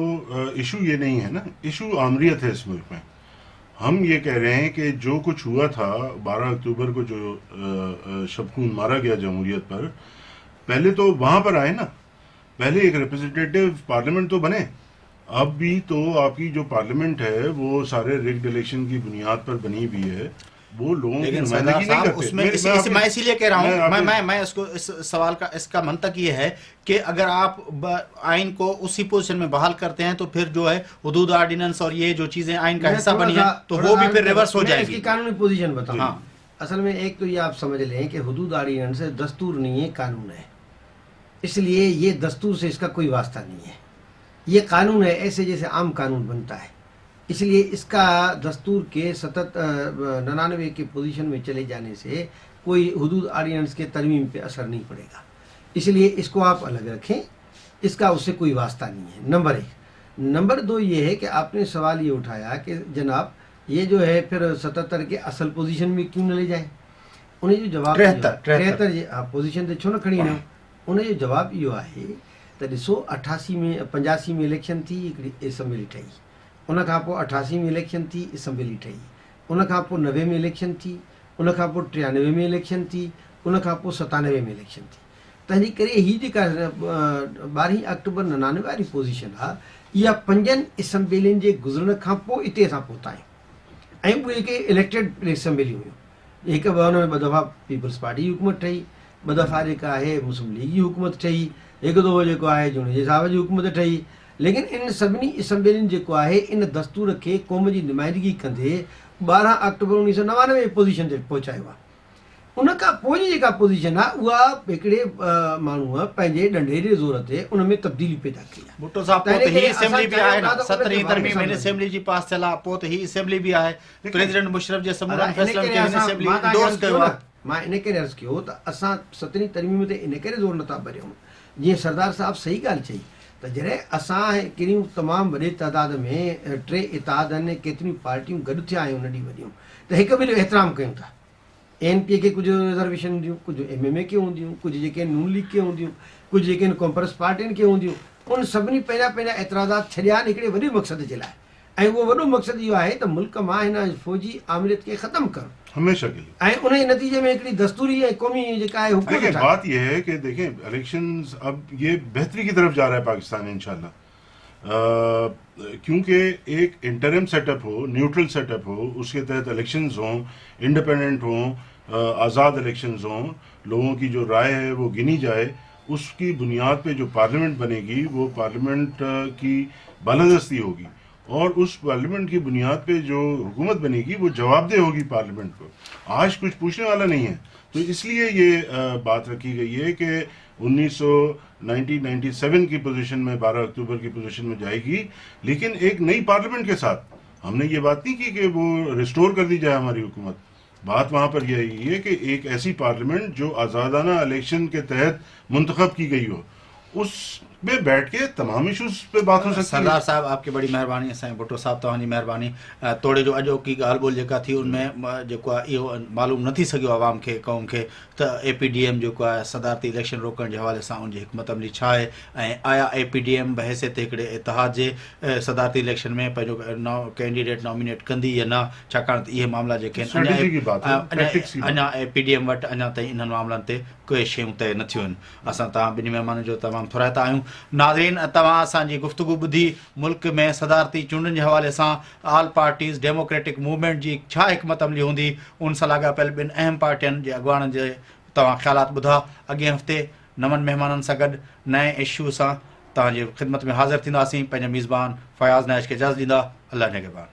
ایشو یہ نہیں ہے نا, ایشو آمریت ہے اس ملک میں. ہم یہ کہہ رہے ہیں کہ جو کچھ ہوا تھا 12 اکتوبر کو جو شب خون مارا گیا جمہوریت پر, پہلے تو وہاں پر آئے نا, پہلے ایک ریپرزنٹیٹیو پارلیمنٹ تو بنے. اب بھی تو آپ کی جو پارلیمنٹ ہے وہ سارے ریگڈ الیکشن کی بنیاد پر بنی ہوئی ہے, وہ لوگوں کی نمائندگی نہیں کرتے. میں اسی لیے کہہ رہا ہوں, میں اس کو اس سوال کا اس کا منطق یہ ہے کہ اگر آپ آئین کو اسی پوزیشن میں بحال کرتے ہیں تو پھر جو ہے حدود آرڈیننس اور یہ جو چیزیں آئین کا حصہ بنی ہیں تو وہ بھی پھر ریورس ہو جائے گی. اس کی قانونی پوزیشن بتاؤں. اصل میں ایک تو یہ آپ سمجھ لیں کہ حدود آرڈیننس دستور نہیں ہے, قانون ہے. اس لیے یہ دستور سے اس کا کوئی واسطہ نہیں ہے, یہ قانون ہے ایسے جیسے عام قانون بنتا ہے. اس لیے اس کا دستور کے 99 کے پوزیشن میں چلے جانے سے کوئی حدود آرڈیننس کے ترمیم پہ اثر نہیں پڑے گا. اس لیے اس کو آپ الگ رکھیں, اس کا اس سے کوئی واسطہ نہیں ہے. نمبر 1. نمبر 2 یہ ہے کہ آپ نے سوال یہ اٹھایا کہ جناب یہ جو ہے پھر 77 کے اصل پوزیشن میں کیوں نہ لے جائیں. انہیں جو جواب 73 پوزیشن تے چھو نہ کھڑی نہ, انہیں جو جواب یہ ہے تو ॾिसो 88 में 85 में इलेक्शन थी, हिकिड़ी असेंबली ठही, उन खां पोइ 88 में इलेक्शन थी, असेंबली ठही, उन खां पोइ 90 में इलेक्शन थी, उन खां पोइ 93 में इलेक्शन थी, उन खां पोइ 97 में इलेक्शन थी. तंहिंजे करे हीअ जेका 12 अक्टूबर 99 वारी पोज़ीशन आहे इहा 5 असेंबलियुनि जे गुज़रण खां पोइ हिते असां पहुता आहियूं. ऐं उहे के इलेक्टेड असेंबलियूं हुयूं. हिकु हुन में 2 दफ़ा पीपल्स पार्टी जी हुकूमत ठही, 2 दफ़ा जेका आहे मुस्लिम लीग जी हुकूमत ठही, हिकु दफ़ो जेको आहे जुड़े साहब जी हुकूमत ठही. लेकिन इन सभिनी असेंबलियुनि जेको आहे इन दस्तूर खे क़ौम जी नुमाइंदगी कंदे 12 अक्टूबर 1999 पोज़ीशन ते पहुचायो आहे. उन खां पोइ जी जेका पोज़ीशन आहे उहा हिकिड़े माण्हूअ पंहिंजे ॾंडे जे ज़ोर ते उन में तब्दीली पैदा कई आहे. भुट्टो साहब पोइ त ही असेंबली बि आहे न, 17 तरमीम हिन असेंबली जी पास थियल आहे, पोइ त ही असेंबली बि आहे. प्रेसिडेंट मुशर्रफ जे समूरनि फ़ैसिलनि खे हिन असेंबली इंडोर्स कयो आहे. मां इन करे अर्ज़ु कयो त असां 17 तरमीम ते इन करे ज़ोर नथा भरियूं, जीअं सरदार साहब सही ॻाल्हि चई त जॾहिं असां हिकिड़ियूं तमामु वॾे तइदाद में 3 इतिहाद आहिनि, केतिरियूं पार्टियूं गॾु थिया आहियूं नंढियूं वॾियूं, त हिक ॿिए जो एतिराम कयूं था. एनपीए खे कुझु रिजर्वेशन हूंदियूं, कुझु एमएमए खे हूंदियूं, कुझु जेके नून लीग खे हूंदियूं, कुझु जेके कॉन्ग्रेस पार्टियुनि खे हूंदियूं. उन सभिनी पंहिंजा एतिराज़ात छॾिया आहिनि हिकिड़े वॾे मक़सद जे लाइ, ऐं उहो वॾो मक़सदु इहो आहे त मुल्क मां हिन फ़ौजी आमरियत खे ख़तमु करणु हमेशा के लिए. ऐं उन नतीजे में हिकिड़ी दस्तूरी ऐं क़ौमी जेका आहे हुकूमत. बात यह है कि देखें इलेक्शंस अब ये बेहतरी की तरफ जा रहा है पाकिस्तान इंशाल्लाह, क्योंकि एक इंटरिम सेटअप हो, न्यूट्रल सेटअप हो, उसके तहत इलेक्शंस हों, इंडिपेंडेंट हों, आज़ाद इलेक्शंस हों, लोगों की जो राय है वो गिनी जाए, उसकी बुनियाद पे जो पार्लियामेंट बनेगी वो पार्लियामेंट की बालादस्ती होगी, और उस पार्लियामेंट की बुनियाद पे जो हुकूमत बनेगी वो जवाबदेह होगी पार्लियामेंट को. आज कुछ पूछने वाला नहीं है. तो इसलिए ये बात रखी गई है कि 1997 की पोजीशन में 12 अक्टूबर की पोजीशन में जाएगी, लेकिन एक नई पार्लियामेंट के साथ. हमने ये बात नहीं की कि वो रिस्टोर कर दी जाए हमारी हुकूमत. बात वहाँ पर यही है कि एक ऐसी पार्लियामेंट जो आज़ादाना इलेक्शन के तहत मुंतखब की गई हो, उस में बैठ के तमाम इशूज़ पे बात हो सकती है. सरदार साहब आपकी बड़ी महिरबानी. असांजे भुट्टो साहब तव्हांजी महिरबानी. तोड़े जो अॼोकी ॻाल्हि ॿोल जेका थी उनमें जेको आहे इहो मालूम न थी सघियो आवाम खे, क़ौम खे, त APDM जेको आहे सदारती इलेक्शन रोकण जे हवाले सां उनजी हिकमत अमली छा आहे, ऐं आया APDM बहैसियत हिकिड़े इतिहाद जे सदारती इलेक्शन में पंहिंजो कैंडिडेट नॉमिनेट कंदी या न, छाकाणि त इहे मामला जेके आहिनि अञा APDM वटि अञा ताईं इन्हनि मामलनि ते कोई शयूं तइ न थियूं आहिनि. असां तव्हां ॿिनी महिमाननि जो तमामु थोराइता आहियूं. नाज़रीन, तव्हां असांजी गुफ़्तगू ॿुधी मुल्क में सदारती चूंडनि जे हवाले सां ऑल पार्टीज़ डेमोक्रेटिक मूवमेंट जी छा हिकमत अमली हूंदी, उन सां लाॻापियल 2 अहम पार्टियुनि जे अॻुवाणनि जे तव्हां ख़्यालात ॿुधा. अॻे हफ़्ते नवनि महिमाननि सां गॾु नए इशू सां तव्हांजी ख़िदमत में हाज़िर थींदासीं. पंहिंजे मीज़बान फयाज़ नाइश खे इजाज़त ॾींदा. अल्लाह निगहबान.